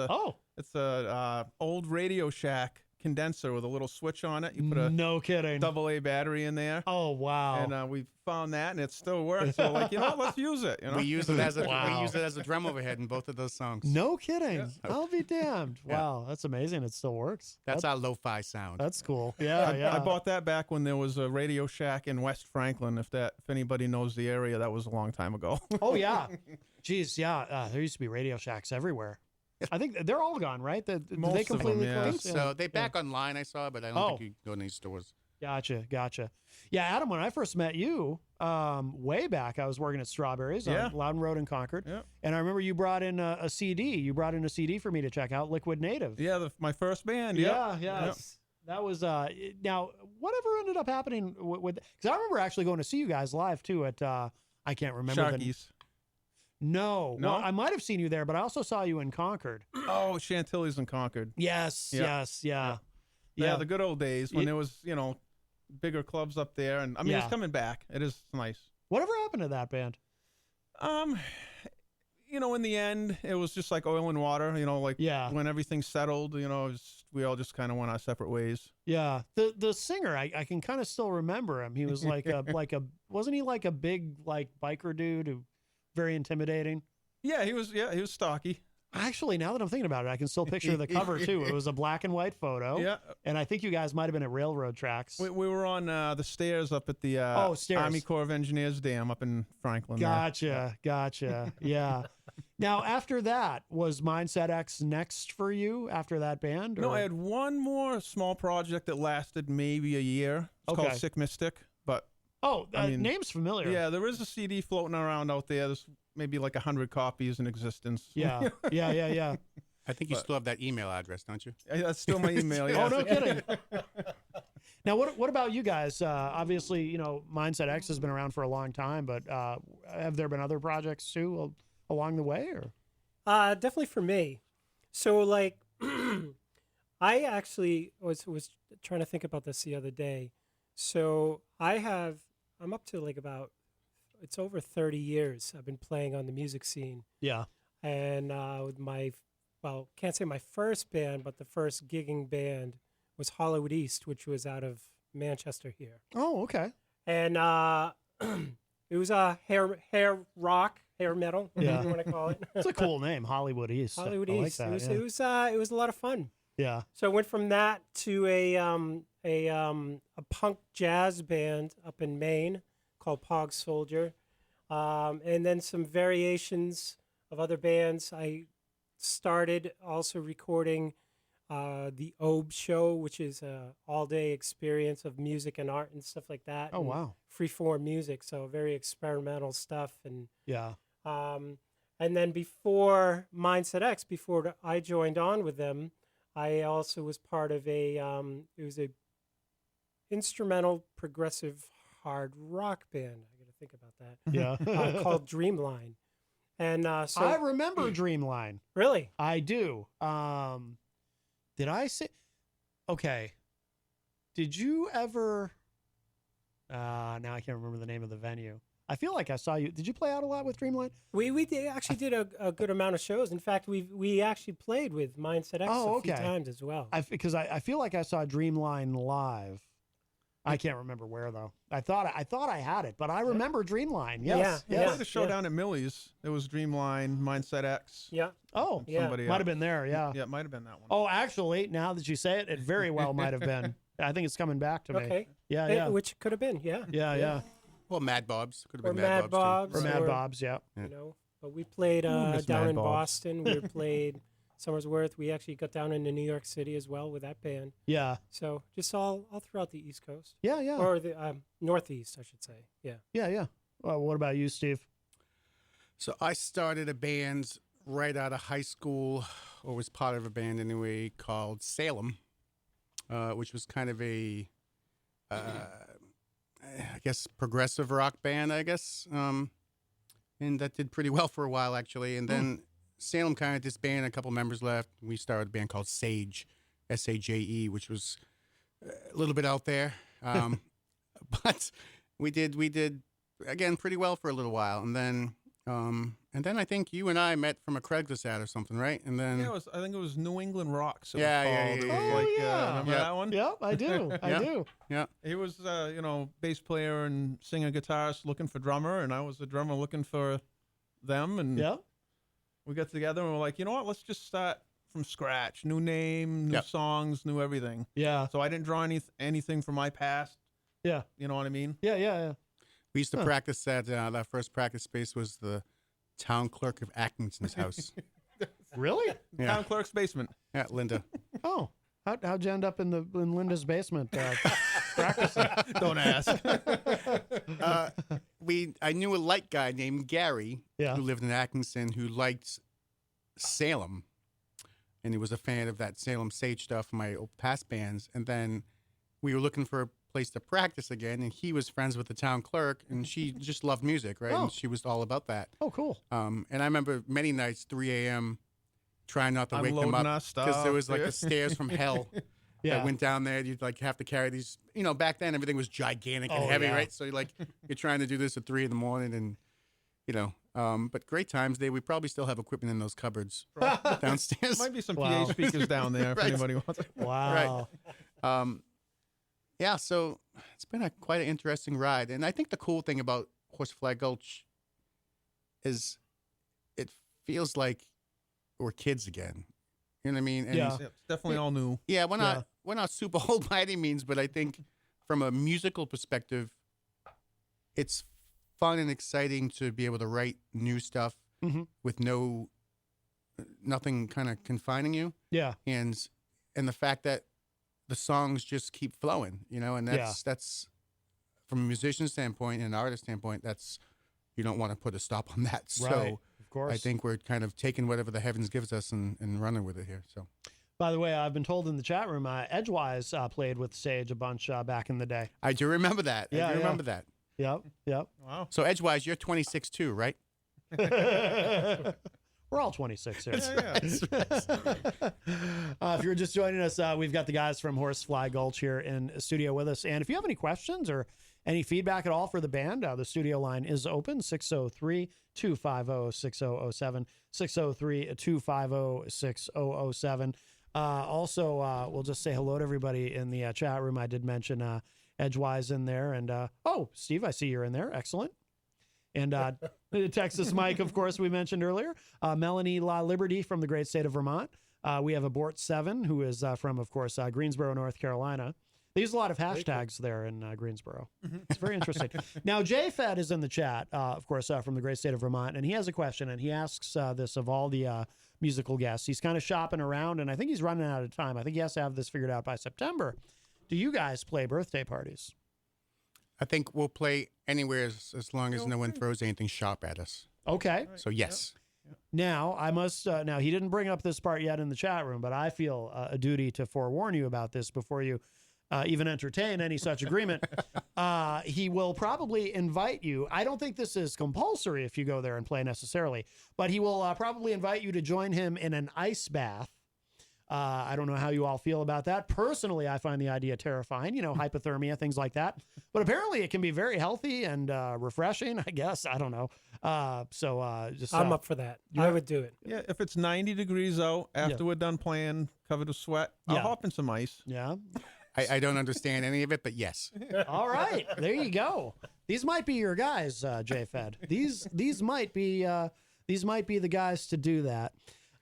Speaker 6: it's a old Radio Shack condenser with a little switch on it. You put a
Speaker 1: no kidding.
Speaker 6: AA battery in there.
Speaker 1: Oh wow.
Speaker 6: And we found that, and it still works. So like, let's use it.
Speaker 5: We use it as
Speaker 1: Wow.
Speaker 5: we use it as a drum overhead in both of those songs.
Speaker 1: No kidding. I'll be damned.
Speaker 5: Yeah.
Speaker 1: Wow, that's amazing. It still works.
Speaker 5: That's our lo-fi sound.
Speaker 1: That's cool. Yeah, yeah.
Speaker 6: I bought that back when there was a Radio Shack in West Franklin. If anybody knows the area, that was a long time ago.
Speaker 1: Oh yeah. Jeez, yeah. There used to be Radio Shacks everywhere. I think they're all gone, right? Did
Speaker 6: Most
Speaker 1: they
Speaker 6: of them,
Speaker 1: completely
Speaker 6: yeah.
Speaker 1: close?
Speaker 5: So they back online, I saw, but I don't think you go in these stores.
Speaker 1: Gotcha. Yeah, Adam, when I first met you, way back, I was working at Strawberries
Speaker 6: Yeah.
Speaker 1: on Loudon Road in Concord.
Speaker 6: Yeah.
Speaker 1: And I remember you brought in a CD. You brought in a CD for me to check out, Liquid Native.
Speaker 6: Yeah, my first band.
Speaker 1: Yeah,
Speaker 6: Yep.
Speaker 1: yeah.
Speaker 6: Yep.
Speaker 1: That was now whatever ended up happening with because I remember actually going to see you guys live too at I can't remember
Speaker 6: Sharky's.
Speaker 1: No,
Speaker 6: No?
Speaker 1: well, I might have seen you there, but I also saw you in Concord.
Speaker 6: Oh, Chantilly's in Concord.
Speaker 1: Yes,
Speaker 6: Yeah.
Speaker 1: yes, yeah.
Speaker 6: Yeah, the good old days when
Speaker 1: Ye-
Speaker 6: there was, bigger clubs up there, and I mean,
Speaker 1: Yeah.
Speaker 6: it's coming back. It is nice.
Speaker 1: Whatever happened to that band?
Speaker 6: In the end, it was just like oil and water.
Speaker 1: Yeah.
Speaker 6: when everything settled, we all just kind of went our separate ways.
Speaker 1: Yeah, the singer I can kind of still remember him. He was like a wasn't he like a big like biker dude who very intimidating?
Speaker 6: Yeah, he was stocky.
Speaker 1: Actually, now that I'm thinking about it, I can still picture the cover too. It was a black and white photo.
Speaker 6: Yeah.
Speaker 1: And I think you guys might have been at railroad tracks.
Speaker 6: We were on the stairs up at the
Speaker 1: stairs.
Speaker 6: Army Corps of Engineers Dam up in Franklin. there.
Speaker 1: Gotcha. Yeah. Now, after that, was Mindset X next for you after that band?
Speaker 6: No,
Speaker 1: or-
Speaker 6: I had one more small project that lasted maybe a year. It's
Speaker 1: Okay.
Speaker 6: called Sick Mystic, but
Speaker 1: Oh,
Speaker 6: I mean,
Speaker 1: name's familiar.
Speaker 6: yeah, there is a CD floating around out there. There's maybe like 100 copies in existence.
Speaker 1: Yeah.
Speaker 5: I think you still have that email address, don't you?
Speaker 6: That's still my email. Yeah.
Speaker 1: Oh, no kidding. Now, what about you guys? Obviously, Mindset X has been around for a long time, but have there been other projects too along the way? Or
Speaker 7: Definitely for me. So like, I actually was trying to think about this the other day. So I'm up to like it's over 30 years I've been playing on the music scene.
Speaker 1: yeah,
Speaker 7: And with can't say my first band, but the first gigging band was Hollywood East, which was out of Manchester here.
Speaker 1: oh, okay,
Speaker 7: And it was hair rock, hair metal,
Speaker 1: Yeah.
Speaker 7: whatever you want to call it.
Speaker 1: it's a cool name, Hollywood East.
Speaker 7: Hollywood
Speaker 1: I like
Speaker 7: East.
Speaker 1: that,
Speaker 7: It was a lot of fun.
Speaker 1: yeah.
Speaker 7: So I went from that to a punk jazz band up in Maine called Pog Soldier, and then some variations of other bands. I started also recording the Obe Show, which is a all-day experience of music and art and stuff like that.
Speaker 1: Oh
Speaker 7: and
Speaker 1: wow,
Speaker 7: free-form music, so very experimental stuff. And
Speaker 1: yeah,
Speaker 7: and then before Mindset X, before I joined on with them, I also was part of it was a instrumental progressive hard rock band. I got to think about that.
Speaker 1: yeah.
Speaker 7: Called Dreamline. And so
Speaker 1: I remember Dreamline.
Speaker 7: really,
Speaker 1: I do. Did I say? Okay. Did you ever? Now I can't remember the name of the venue. I feel like I saw you. Did you play out a lot with Dreamline?
Speaker 7: we actually did a good amount of shows. In fact, we actually played with Mindset X a few times as well.
Speaker 1: Because I feel like I saw Dreamline live. I can't remember where though. I thought I had it, but I remember Dreamline. Yes.
Speaker 7: Yeah,
Speaker 6: I
Speaker 1: Yes.
Speaker 6: played a show down at Millie's. It was Dreamline, Mindset X.
Speaker 7: Yeah.
Speaker 1: Oh,
Speaker 7: Yeah.
Speaker 6: Somebody
Speaker 1: might
Speaker 6: else.
Speaker 1: have been there. Yeah.
Speaker 6: Yeah, it might have been that one.
Speaker 1: Oh, actually, now that you say it, it very well might have been. I think it's coming back to me.
Speaker 7: Okay.
Speaker 1: Yeah.
Speaker 7: Eh,
Speaker 1: Yeah.
Speaker 7: which could have been, yeah.
Speaker 1: Yeah.
Speaker 5: Well, Mad Bob's could have
Speaker 7: Or
Speaker 5: been
Speaker 7: Mad
Speaker 5: Bob's
Speaker 7: Bob's.
Speaker 1: Or Mad Bob's. Yeah.
Speaker 7: You know, but we played
Speaker 6: miss
Speaker 7: down
Speaker 6: Mad
Speaker 7: in
Speaker 6: Bob's.
Speaker 7: Boston. We played Somersworth. We actually got down into New York City as well with that band.
Speaker 1: Yeah.
Speaker 7: So just all throughout the East Coast.
Speaker 1: Yeah. Yeah.
Speaker 7: Or the Northeast, I should say. Yeah.
Speaker 1: Yeah. Well, what about you, Steve?
Speaker 5: So I started a band right out of high school, or was part of a band anyway, called Salem, which was kind of a, I guess, progressive rock band, I guess. And that did pretty well for a while, actually. And then Salem kind of disbanded, a couple members left. We started a band called Sage, S-A-J-E, which was a little bit out there. But we did again pretty well for a little while. And then I think you and I met from a Craigslist ad or something, right? And then
Speaker 6: Yeah, I think it was New England Rocks. It
Speaker 5: Yeah,
Speaker 6: was
Speaker 5: yeah,
Speaker 6: called.
Speaker 5: yeah,
Speaker 6: It
Speaker 5: yeah,
Speaker 6: was
Speaker 5: yeah.
Speaker 6: like,
Speaker 1: yeah.
Speaker 6: remember
Speaker 5: Yeah.
Speaker 6: that one?
Speaker 1: Yep, I do. I
Speaker 5: Yeah.
Speaker 1: do.
Speaker 5: yeah,
Speaker 6: He was, bass player and singer guitarist looking for drummer, and I was the drummer looking for them. And
Speaker 1: Yep.
Speaker 6: we got together and we're like, you know what? Let's just start from scratch. New name, new
Speaker 5: Yep.
Speaker 6: songs, new everything.
Speaker 1: Yeah.
Speaker 6: So I didn't draw anything from my past.
Speaker 1: Yeah.
Speaker 6: You know what I mean?
Speaker 1: Yeah.
Speaker 5: we used to practice at that first practice space was the town clerk of Atkinson's house.
Speaker 1: Really?
Speaker 5: Yeah,
Speaker 6: Town clerk's basement.
Speaker 5: yeah, Linda.
Speaker 1: Oh, how'd you end up in Linda's basement practicing?
Speaker 6: Don't ask.
Speaker 5: I knew a light guy named Gary
Speaker 1: Yeah.
Speaker 5: who lived in Atkinson who liked Salem, and he was a fan of that Salem Sage stuff, my old past bands. And then we were looking for a place to practice again, and he was friends with the town clerk, and she just loved music, right?
Speaker 1: Oh.
Speaker 5: And she was all about that.
Speaker 1: Oh, cool.
Speaker 5: And I remember many nights, 3 a.m., trying not to wake them
Speaker 6: Unloading
Speaker 5: up
Speaker 6: our
Speaker 5: because there was
Speaker 6: stuff,
Speaker 5: like
Speaker 6: yeah.
Speaker 5: the stairs from hell.
Speaker 1: Yeah.
Speaker 5: That went down there. You'd like have to carry these. Back then everything was gigantic and
Speaker 1: Oh,
Speaker 5: heavy,
Speaker 1: yeah.
Speaker 5: right? So you're trying to do this at 3 a.m, and but great times. We probably still have equipment in those cupboards downstairs.
Speaker 6: Might be some
Speaker 1: Wow.
Speaker 6: PA speakers down there if
Speaker 5: Right.
Speaker 6: anybody wants it.
Speaker 1: Wow.
Speaker 5: Yeah, so it's been quite an interesting ride, and I think the cool thing about Horsefly Gulch is it feels like we're kids again. You know what I mean? And
Speaker 1: Yeah.
Speaker 6: Yeah, it's definitely all new.
Speaker 5: Yeah, we're not super old by any means, but I think from a musical perspective, it's fun and exciting to be able to write new stuff with nothing kind of confining you,
Speaker 1: Yeah.
Speaker 5: and the fact that the songs just keep flowing, and that's from a musician standpoint and an artist standpoint, that's you don't want to put a stop on that.
Speaker 1: Right.
Speaker 5: So
Speaker 1: Of course.
Speaker 5: I think we're kind of taking whatever the heavens gives us and running with it here. So.
Speaker 1: By the way, I've been told in the chat room, Edgewise played with Sage a bunch back in the day.
Speaker 5: I do remember that.
Speaker 1: Yeah,
Speaker 5: I do
Speaker 1: yeah.
Speaker 5: remember that.
Speaker 1: Yep.
Speaker 6: Wow.
Speaker 5: So Edgewise, you're 26 too, right?
Speaker 1: We're all 26 here.
Speaker 6: Yeah.
Speaker 1: If you're just joining us, we've got the guys from Horsefly Gulch here in studio with us. And if you have any questions or any feedback at all for the band, the studio line is open, 603-250-6007, 603-250-6007. Also, we'll just say hello to everybody in the chat room. I did mention Edgewise in there. And, Steve, I see you're in there. Excellent. And Texas Mike, of course, we mentioned earlier. Melanie La Liberty from the great state of Vermont. We have Abort 7, who is from, of course, Greensboro, North Carolina. They use a lot of hashtags there in Greensboro. It's very interesting. Now, JFed is in the chat, of course, from the great state of Vermont, and he has a question, and he asks this of all the musical guests. He's kind of shopping around, and I think he's running out of time. I think he has to have this figured out by September. Do you guys play birthday parties?
Speaker 5: I think we'll play anywhere as long as no one throws anything sharp at us.
Speaker 1: Okay.
Speaker 5: So yes.
Speaker 1: Now, I must, now he didn't bring up this part yet in the chat room, but I feel a duty to forewarn you about this before you even entertain any such agreement, he will probably invite you. I don't think this is compulsory if you go there and play necessarily, but he will probably invite you to join him in an ice bath. I don't know how you all feel about that. Personally, I find the idea terrifying, hypothermia, things like that. But apparently it can be very healthy and refreshing, I guess. I don't know.
Speaker 7: I'm up for that. I would do it.
Speaker 6: Yeah, if it's 90 degrees out after we're done playing, covered with sweat, I'll hop in some ice.
Speaker 1: Yeah.
Speaker 5: I don't understand any of it, but yes.
Speaker 1: All right. There you go. These might be your guys, J-Fed. These might be the guys to do that.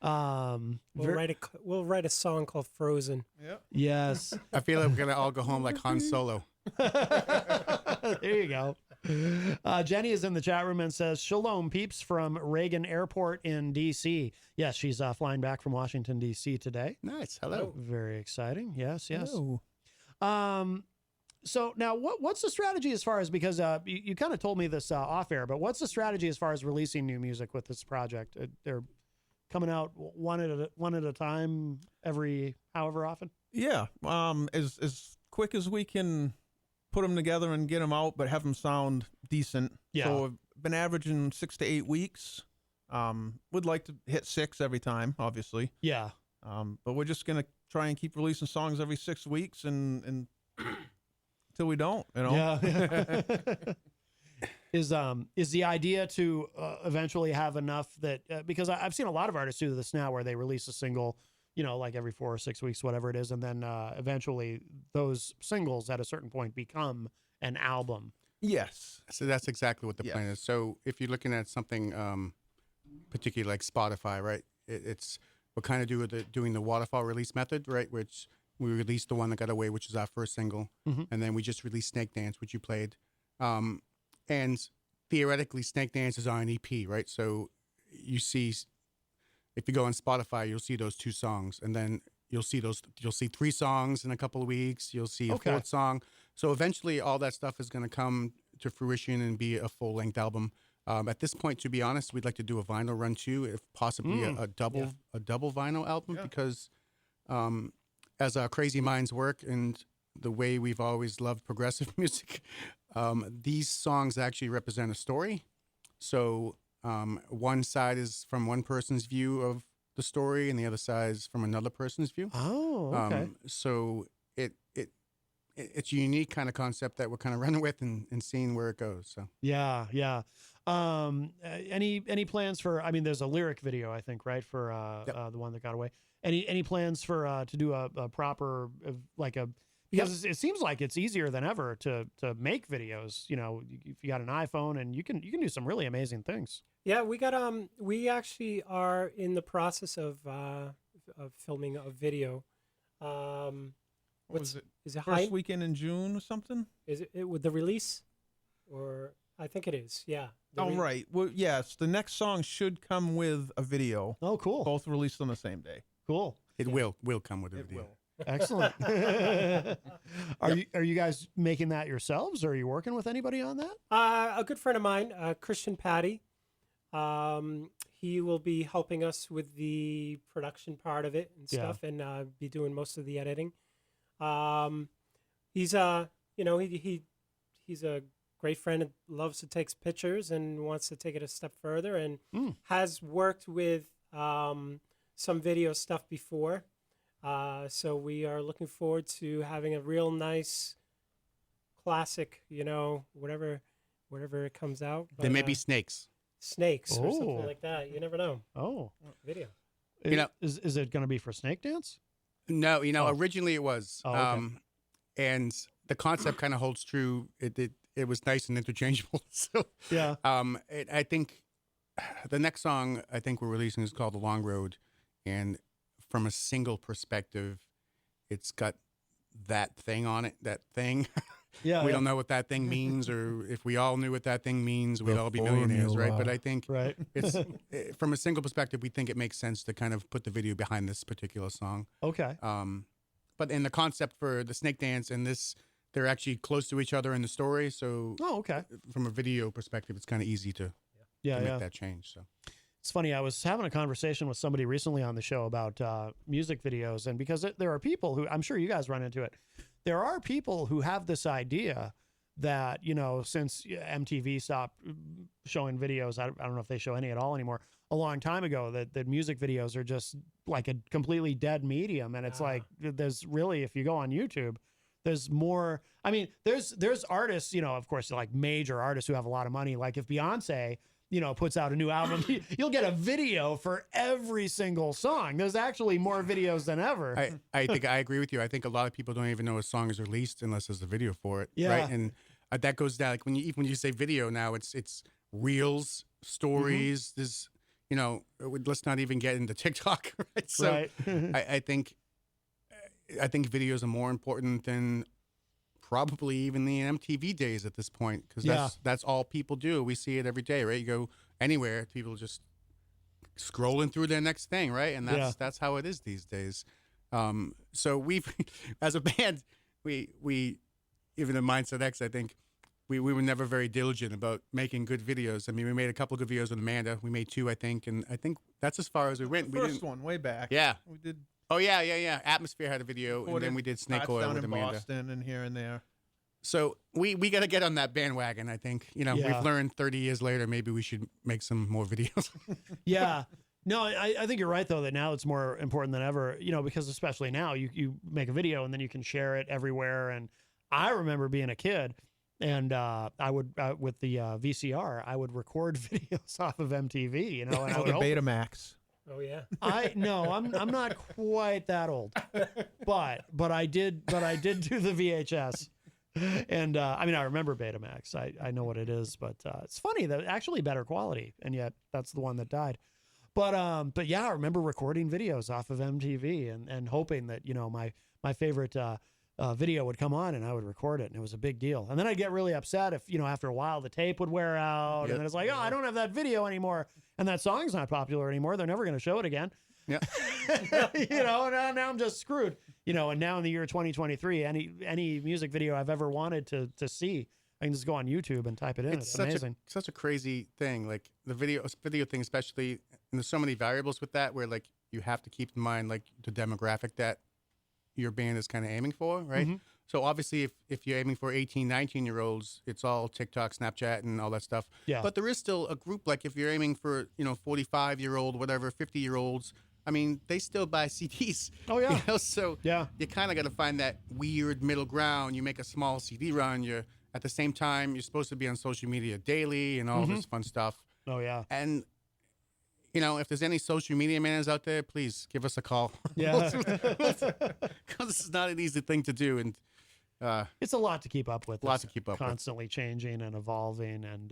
Speaker 7: We'll write a song called Frozen.
Speaker 6: Yep.
Speaker 1: Yes.
Speaker 5: I feel like we're going to all go home like Han Solo.
Speaker 1: There you go. Jenny is in the chat room and says, Shalom, peeps from Reagan Airport in D.C. Yes, she's flying back from Washington, D.C. today.
Speaker 5: Nice. Hello.
Speaker 1: Very exciting. Yes, yes.
Speaker 6: Hello.
Speaker 1: So now what's the strategy as far as, because you kind of told me this off air, but what's the strategy as far as releasing new music with this project? They're coming out one at a time every however often?
Speaker 6: Yeah. As quick as we can put them together and get them out, but have them sound decent.
Speaker 1: Yeah.
Speaker 6: So we've been averaging 6 to 8 weeks. Would like to hit 6 every time, obviously.
Speaker 1: Yeah.
Speaker 6: But we're just gonna try and keep releasing songs every 6 weeks and till we don't,
Speaker 1: Yeah. Is the idea to eventually have enough that because I've seen a lot of artists do this now where they release a single, like every 4 or 6 weeks, whatever it is, and then eventually those singles at a certain point become an album.
Speaker 6: Yes.
Speaker 5: So that's exactly what the plan is. So if you're looking at something particularly like Spotify, right? We're kind of doing the waterfall release method, right? Which we released the one that got away, which is our first single, and then we just released Snake Dance, which you played. And theoretically, Snake Dance is on an EP, right? So you see, if you go on Spotify, you'll see those 2 songs, and then you'll see 3 songs in a couple of weeks. You'll see a 4th song. So eventually, all that stuff is going to come to fruition and be a full-length album. At this point, to be honest, we'd like to do a vinyl run too, if possibly a double vinyl album, because as our crazy minds work and the way we've always loved progressive music, these songs actually represent a story. So one side is from one person's view of the story, and the other side is from another person's view.
Speaker 1: Oh, okay.
Speaker 5: So it's a unique kind of concept that we're kind of running with and seeing where it goes. So
Speaker 1: yeah. Any plans for? I mean, there's a lyric video, I think, right, for the one that got away. Any plans for to do a proper because it seems like it's easier than ever to make videos. If you got an iPhone, and you can do some really amazing things.
Speaker 7: Yeah, we actually are in the process of filming a video.
Speaker 6: What was it?
Speaker 7: Is it
Speaker 6: first weekend in June or something?
Speaker 7: Is it with the release? Or I think it is. Yeah.
Speaker 6: Right. Well, yes. The next song should come with a video.
Speaker 1: Oh, cool.
Speaker 6: Both released on the same day.
Speaker 1: Cool.
Speaker 5: It will come with a video.
Speaker 6: Will.
Speaker 1: Excellent. Are you guys making that yourselves, or are you working with anybody on that?
Speaker 7: A good friend of mine, Christian Patty. He will be helping us with the production part of it and stuff, and be doing most of the editing. He's he's a great friend and loves to take pictures and wants to take it a step further, and has worked with some video stuff before. So we are looking forward to having a real nice classic, whatever it comes out. But,
Speaker 5: There may be snakes.
Speaker 7: Snakes or something like that. You never know.
Speaker 1: Oh,
Speaker 7: Video.
Speaker 1: Is it going to be for Snake Dance?
Speaker 5: No, originally it was.
Speaker 1: Oh, okay.
Speaker 5: And the concept kind of holds true. It was nice and interchangeable. So
Speaker 1: yeah.
Speaker 5: I think the next song I think we're releasing is called The Long Road, and from a single perspective, it's got that thing on it. That thing.
Speaker 1: Yeah.
Speaker 5: We don't know what that thing means, or if we all knew what that thing means, we'd all be millionaires, right? But I think it's from a single perspective, we think it makes sense to kind of put the video behind this particular song.
Speaker 1: Okay.
Speaker 5: But in the concept for the Snake Dance and this, they're actually close to each other in the story. So from a video perspective, it's kind of easy to make that change. So
Speaker 1: it's funny. I was having a conversation with somebody recently on the show about music videos, and because there are people who, I'm sure you guys run into it, there are people who have this idea that, you know, since MTV stopped showing videos, I don't know if they show any at all anymore, a long time ago, that music videos are just like a completely dead medium. And it's like, there's really, if you go on YouTube, there's more. I mean, there's artists, you know, of course, like major artists who have a lot of money. Like if Beyonce, you know, puts out a new album, you'll get a video for every single song. There's actually more videos than ever.
Speaker 5: I think I agree with you. I think a lot of people don't even know a song is released unless there's a video for it.
Speaker 1: Yeah.
Speaker 5: Right. And that goes down. Like when you say video now, it's reels, stories. There's, you know, let's not even get into TikTok. Right. So
Speaker 1: Right.
Speaker 5: I think videos are more important than probably even the MTV days at this point, because that's all people do. We see it every day, right? You go anywhere, people just scrolling through their next thing, right? And that's how it is these days. So we've, as a band, we even in Mindset X, I think we were never very diligent about making good videos. I mean, we made a couple of good videos with Amanda. We made 2, I think, and I think that's as far as we went.
Speaker 6: The first one, way back.
Speaker 5: Yeah.
Speaker 6: We did.
Speaker 5: Oh yeah. Atmosphere had a video, and then we did Snake Oil
Speaker 6: down
Speaker 5: with
Speaker 6: in
Speaker 5: Amanda.
Speaker 6: Boston and here and there.
Speaker 5: So we got to get on that bandwagon. I think, you know, we've learned 30 years later, maybe we should make some more videos.
Speaker 1: Yeah. No, I think you're right, though, that now it's more important than ever, you know, because especially now you make a video and then you can share it everywhere. And I remember being a kid and I would, with the VCR, I would record videos off of MTV, you know. And I would
Speaker 6: the Betamax.
Speaker 7: Oh yeah.
Speaker 1: I'm not quite that old, but I did do the VHS. And I mean, I remember Betamax. I know what it is, but it's funny that actually better quality, and yet that's the one that died. But yeah, I remember recording videos off of MTV and hoping that, you know, my favorite video would come on and I would record it, and it was a big deal. And then I'd get really upset if, you know, after a while the tape would wear out, and then it's like, oh, I don't have that video anymore, and that song's not popular anymore. They're never going to show it again.
Speaker 5: Yeah.
Speaker 1: You know, now I'm just screwed. You know, and now in the year 2023, any music video I've ever wanted to see, I can just go on YouTube and type it in. It's amazing.
Speaker 5: Such a crazy thing. Like the video thing, especially, and there's so many variables with that where like you have to keep in mind like the demographic that your band is kind of aiming for, right?
Speaker 1: Mm-hmm.
Speaker 5: So obviously if you're aiming for 18, 19-year-olds, it's all TikTok, Snapchat, and all that stuff.
Speaker 1: Yeah.
Speaker 5: But there is still a group, like if you're aiming for, you know, 45-year-old, whatever, 50-year-olds, I mean, they still buy CDs.
Speaker 1: Oh, yeah.
Speaker 5: You know? So
Speaker 1: Yeah.
Speaker 5: you kind of got to find that weird middle ground. You make a small CD run. You're at the same time, you're supposed to be on social media daily and all this fun stuff.
Speaker 1: Oh yeah.
Speaker 5: And, you know, if there's any social media mans out there, please give us a call.
Speaker 1: Yeah.
Speaker 5: Because this is not an easy thing to do. And
Speaker 1: It's a lot to keep up with.
Speaker 5: A lot
Speaker 1: It's
Speaker 5: to keep up with.
Speaker 1: constantly changing and evolving. And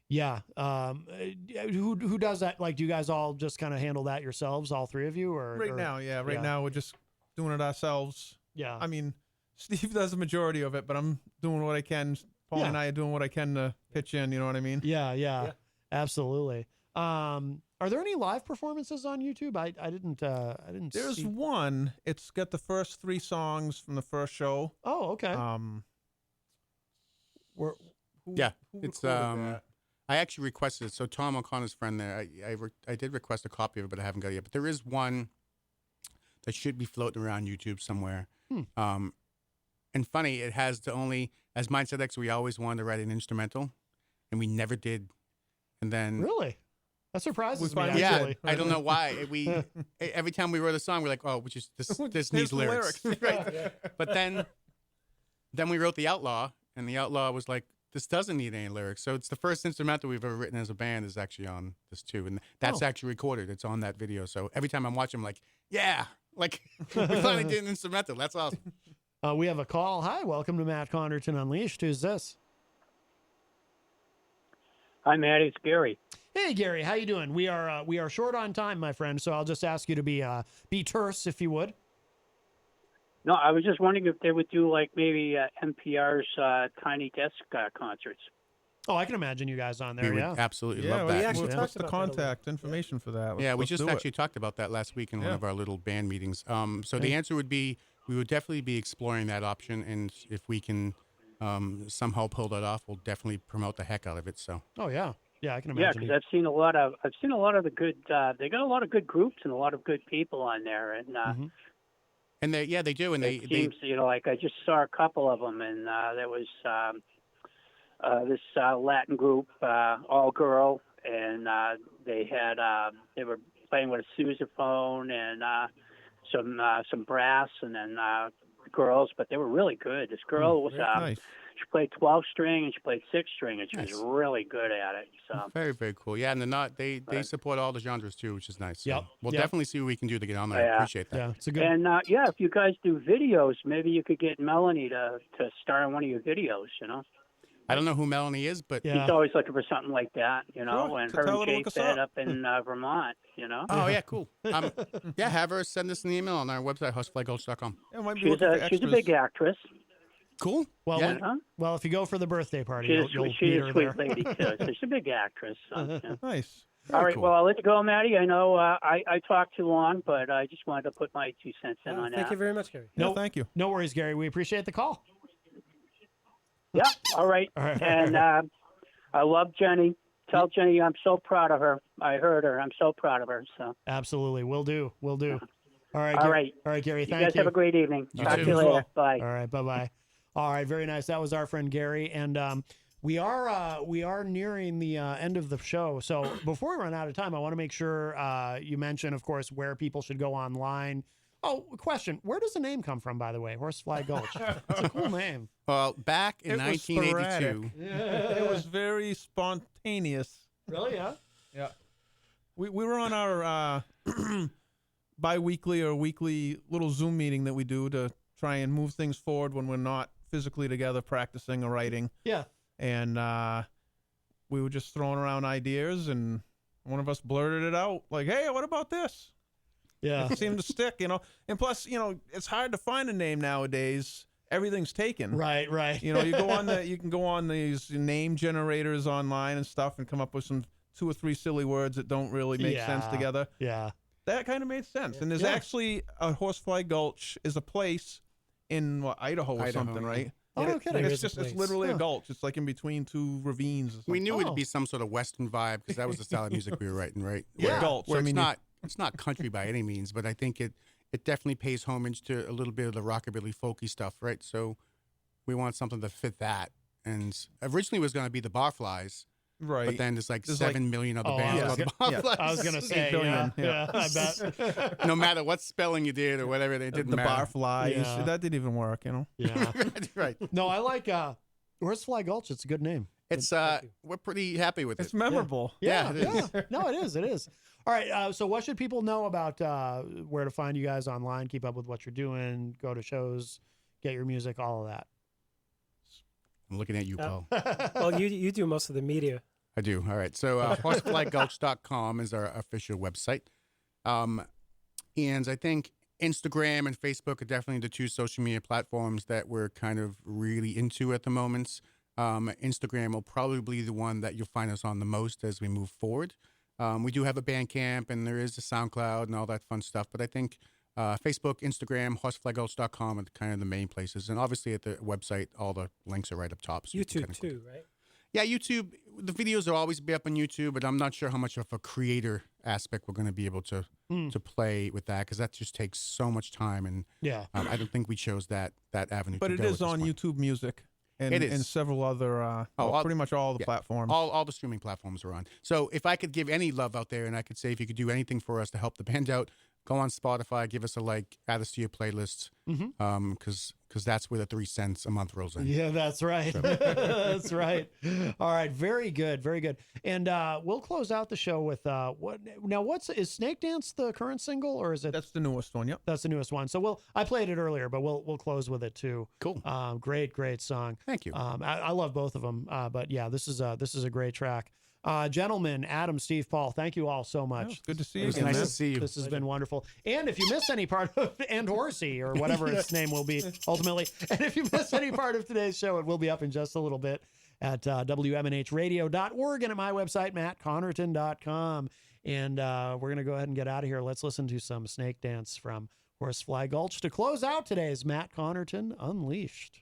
Speaker 1: who does that? Like, do you guys all just kind of handle that yourselves, all three of you? Or
Speaker 6: Right now we're just doing it ourselves.
Speaker 1: Yeah.
Speaker 6: I mean, Steve does the majority of it, but I'm doing what I can. Paul and I are doing what I can to pitch in. You know what I mean?
Speaker 1: Yeah. Absolutely. Are there any live performances on YouTube? I didn't
Speaker 6: There's
Speaker 1: see.
Speaker 6: one. It's got the first 3 songs from the first show.
Speaker 1: Oh, okay.
Speaker 5: It's I actually requested it. So Tom O'Connor's friend there, I did request a copy of it, but I haven't got it yet. But there is one that should be floating around YouTube somewhere. And funny, it has the only, as Mindset X, we always wanted to write an instrumental, and we never did. And then
Speaker 1: Really? That surprises me,
Speaker 6: finally
Speaker 1: actually.
Speaker 5: I don't know why. We every time we wrote a song, we're like, oh, which is this needs
Speaker 6: the
Speaker 5: lyrics. Right. But then we wrote The Outlaw, and The Outlaw was like, this doesn't need any lyrics. So it's the first instrumental we've ever written as a band is actually on this too. And that's actually recorded. It's on that video. So every time I'm watching, I'm like, yeah, like we finally did an instrumental. That's awesome.
Speaker 1: We have a call. Hi, welcome to Matt Connarton Unleashed. Who's this?
Speaker 9: Hi, Matt. It's Gary.
Speaker 1: Hey, Gary. How you doing? We are short on time, my friend. So I'll just ask you to be terse, if you would.
Speaker 9: No, I was just wondering if they would do like maybe NPR's Tiny Desk concerts.
Speaker 1: Oh, I can imagine you guys on there.
Speaker 5: We
Speaker 1: Yeah.
Speaker 5: would absolutely
Speaker 6: Yeah,
Speaker 5: love
Speaker 6: we
Speaker 5: that.
Speaker 6: actually
Speaker 7: Yeah.
Speaker 6: what's the
Speaker 7: talked about that a little.
Speaker 6: contact information for that?
Speaker 5: Yeah, we
Speaker 6: Let's
Speaker 5: just
Speaker 6: do it.
Speaker 5: actually talked about that last week in one
Speaker 6: Yeah.
Speaker 5: of our little band meetings. So the answer would be we would definitely be exploring that option, and if we can somehow pull that off, we'll definitely promote the heck out of it. So
Speaker 1: Oh yeah. Yeah, I can
Speaker 9: Yeah,
Speaker 1: imagine.
Speaker 9: because I've seen a lot of the good. They got a lot of good groups and a lot of good people on there, and
Speaker 5: And they do, and
Speaker 9: It seems, like I just saw a couple of them, and there was this Latin group, all girl, and they were playing with a sousaphone and some brass, and then girls, but they were really good. This girl was
Speaker 6: nice.
Speaker 9: she played 12 string and she played 6 string, and she was really good at it. So
Speaker 5: very, very cool. Yeah, and they support all the genres too, which is nice. So
Speaker 1: Yep.
Speaker 5: we'll
Speaker 1: Yep.
Speaker 5: definitely see what we can do to get on there. I
Speaker 9: Yeah.
Speaker 5: appreciate that.
Speaker 1: Yeah, it's a good.
Speaker 9: and if you guys do videos, maybe you could get Melanie to star in one of your videos.
Speaker 5: I don't know who Melanie is, but
Speaker 1: Yeah.
Speaker 9: She's always looking for something like that,
Speaker 6: Sure,
Speaker 9: and
Speaker 6: to
Speaker 9: her
Speaker 6: tell
Speaker 9: and
Speaker 6: her to
Speaker 9: Jake
Speaker 6: look us
Speaker 9: Fed
Speaker 6: up.
Speaker 9: up in Vermont,
Speaker 5: oh yeah, cool. Yeah, have her send us an email on our website, horseflygulch.com.
Speaker 6: Yeah, might be
Speaker 9: She's
Speaker 6: looking for
Speaker 9: a
Speaker 6: extras.
Speaker 9: big actress.
Speaker 5: Cool.
Speaker 1: Well,
Speaker 5: yeah.
Speaker 9: Huh?
Speaker 1: well, if you go for the birthday party,
Speaker 9: She's
Speaker 1: you'll
Speaker 9: she's
Speaker 1: meet
Speaker 9: a
Speaker 1: her
Speaker 9: sweet
Speaker 1: there.
Speaker 9: lady too. So she's a big actress. So, yeah.
Speaker 6: Nice.
Speaker 9: All right,
Speaker 5: cool.
Speaker 9: well, I'll let you go, Maddie. I know I talked too long, but I just wanted to put my 2 cents in on
Speaker 7: Thank
Speaker 9: that.
Speaker 7: you very much, Gary.
Speaker 6: No, thank you.
Speaker 1: No worries, Gary. We appreciate the call.
Speaker 9: Yeah, all right.
Speaker 1: All right.
Speaker 9: And I love Jenny. Tell Jenny I'm so proud of her. I heard her. I'm so proud of her. So,
Speaker 1: Absolutely, we'll do. We'll do. All right.
Speaker 9: All
Speaker 1: Gary.
Speaker 9: right.
Speaker 1: All right, Gary.
Speaker 9: you
Speaker 1: Thank
Speaker 9: guys
Speaker 1: you.
Speaker 9: have a great evening. Talk
Speaker 5: too.
Speaker 9: to you
Speaker 1: as well.
Speaker 9: later. Bye.
Speaker 1: All right. Bye bye. All right. Very nice. That was our friend Gary, and we are nearing the end of the show. So before we run out of time, I want to make sure you mention, of course, where people should go online. Oh, question. Where does the name come from, by the way? Horsefly Gulch. It's a cool name.
Speaker 5: Well, back in
Speaker 6: It was
Speaker 5: 1982.
Speaker 6: It was very spontaneous.
Speaker 1: Really? Yeah.
Speaker 6: Yeah. We were on our bi-weekly or weekly little Zoom meeting that we do to try and move things forward when we're not physically together practicing or writing.
Speaker 1: Yeah.
Speaker 6: And we were just throwing around ideas, and one of us blurted it out like, hey, what about this?
Speaker 1: Yeah.
Speaker 6: It seemed to stick, And plus, it's hard to find a name nowadays. Everything's taken.
Speaker 1: Right. Right.
Speaker 6: You can go on these name generators online and stuff and come up with some 2 or 3 silly words that don't really make sense
Speaker 1: Yeah.
Speaker 6: together.
Speaker 1: Yeah.
Speaker 6: That kind of made sense. And there's
Speaker 1: Yeah.
Speaker 6: actually a Horsefly Gulch is a place in Idaho or
Speaker 5: Idaho,
Speaker 6: something,
Speaker 5: yeah.
Speaker 6: right?
Speaker 1: Oh, no kidding.
Speaker 7: There
Speaker 6: It's
Speaker 7: is a
Speaker 6: it's
Speaker 7: place.
Speaker 6: literally
Speaker 1: Huh.
Speaker 6: a gulch. It's like in between 2 ravines or something.
Speaker 5: We knew
Speaker 1: Oh.
Speaker 5: it'd be some sort of Western vibe because that was the style of music we were writing, right?
Speaker 6: Yeah.
Speaker 5: Where,
Speaker 6: Gulch.
Speaker 5: where
Speaker 6: I
Speaker 5: it's
Speaker 6: mean,
Speaker 5: it's not country by any means, but I think it definitely pays homage to a little bit of the rockabilly folky stuff, right? So we want something to fit that. And originally it was going to be the Barflies,
Speaker 6: Right.
Speaker 5: but then there's like
Speaker 6: There's
Speaker 5: 7 million other bands
Speaker 6: yeah.
Speaker 5: called the
Speaker 6: Yeah.
Speaker 5: Barflies.
Speaker 1: I was gonna say,
Speaker 6: 8 billion,
Speaker 1: yeah,
Speaker 6: yeah.
Speaker 1: I bet.
Speaker 5: No matter what spelling you did or whatever, they didn't
Speaker 6: the
Speaker 5: matter.
Speaker 6: barfly.
Speaker 1: Yeah.
Speaker 6: That didn't even work,
Speaker 1: Yeah.
Speaker 5: Right.
Speaker 1: No, I like Horsefly Gulch. It's a good name.
Speaker 5: It's we're pretty happy with
Speaker 6: It's
Speaker 5: it.
Speaker 6: memorable.
Speaker 5: Yeah, it is.
Speaker 1: Yeah. No, it is. It is. All right. So, what should people know about where to find you guys online? Keep up with what you're doing. Go to shows. Get your music. All of that.
Speaker 5: I'm looking at you, Paul.
Speaker 7: Well, you do most of the media.
Speaker 5: I do. All right. So horseflygulch.com is our official website. And I think Instagram and Facebook are definitely the 2 social media platforms that we're kind of really into at the moment. Instagram will probably be the one that you'll find us on the most as we move forward. We do have a Bandcamp, and there is a SoundCloud and all that fun stuff. But I think Facebook, Instagram, horseflygulch.com are kind of the main places. And obviously at the website, all the links are right up top. So you can
Speaker 7: YouTube
Speaker 5: kinda click.
Speaker 7: too, right?
Speaker 5: Yeah, YouTube, the videos will always be up on YouTube, but I'm not sure how much of a creator aspect we're going to be able to play with that, because that just takes so much time. And
Speaker 1: Yeah.
Speaker 5: I don't think we chose that avenue
Speaker 6: But
Speaker 5: to
Speaker 6: it
Speaker 5: go
Speaker 6: is
Speaker 5: at this
Speaker 6: on
Speaker 5: point.
Speaker 6: YouTube Music and,
Speaker 5: It is.
Speaker 6: and several other, pretty much all the
Speaker 5: yeah.
Speaker 6: platforms.
Speaker 5: All the streaming platforms are on. So if I could give any love out there, and I could say if you could do anything for us to help the band out, go on Spotify, give us a like, add us to your playlists, because that's where the 3 cents a month rolls in.
Speaker 1: Yeah, that's right. That's right. All right, very good, very good. And we'll close out the show with is Snake Dance the current single, or is it?
Speaker 6: That's the newest one. Yep.
Speaker 1: That's the newest one. So I played it earlier, but we'll close with it too.
Speaker 5: Cool.
Speaker 1: Great song.
Speaker 5: Thank you.
Speaker 1: I love both of them. But yeah, this is a great track. Gentlemen, Adam, Steve, Paul, thank you all so much.
Speaker 6: Yeah, it's good to see
Speaker 5: It
Speaker 6: you
Speaker 5: was
Speaker 6: again,
Speaker 5: nice
Speaker 6: man.
Speaker 5: to see you.
Speaker 1: This has been wonderful. And if you miss any part of And Horsey, or whatever its name will be ultimately, and if you miss any part of today's show, it will be up in just a little bit at WMNHradio.org and at my website, MattConnarton.com. And we're going to go ahead and get out of here. Let's listen to some Snake Dance from Horsefly Gulch to close out today's Matt Connarton Unleashed.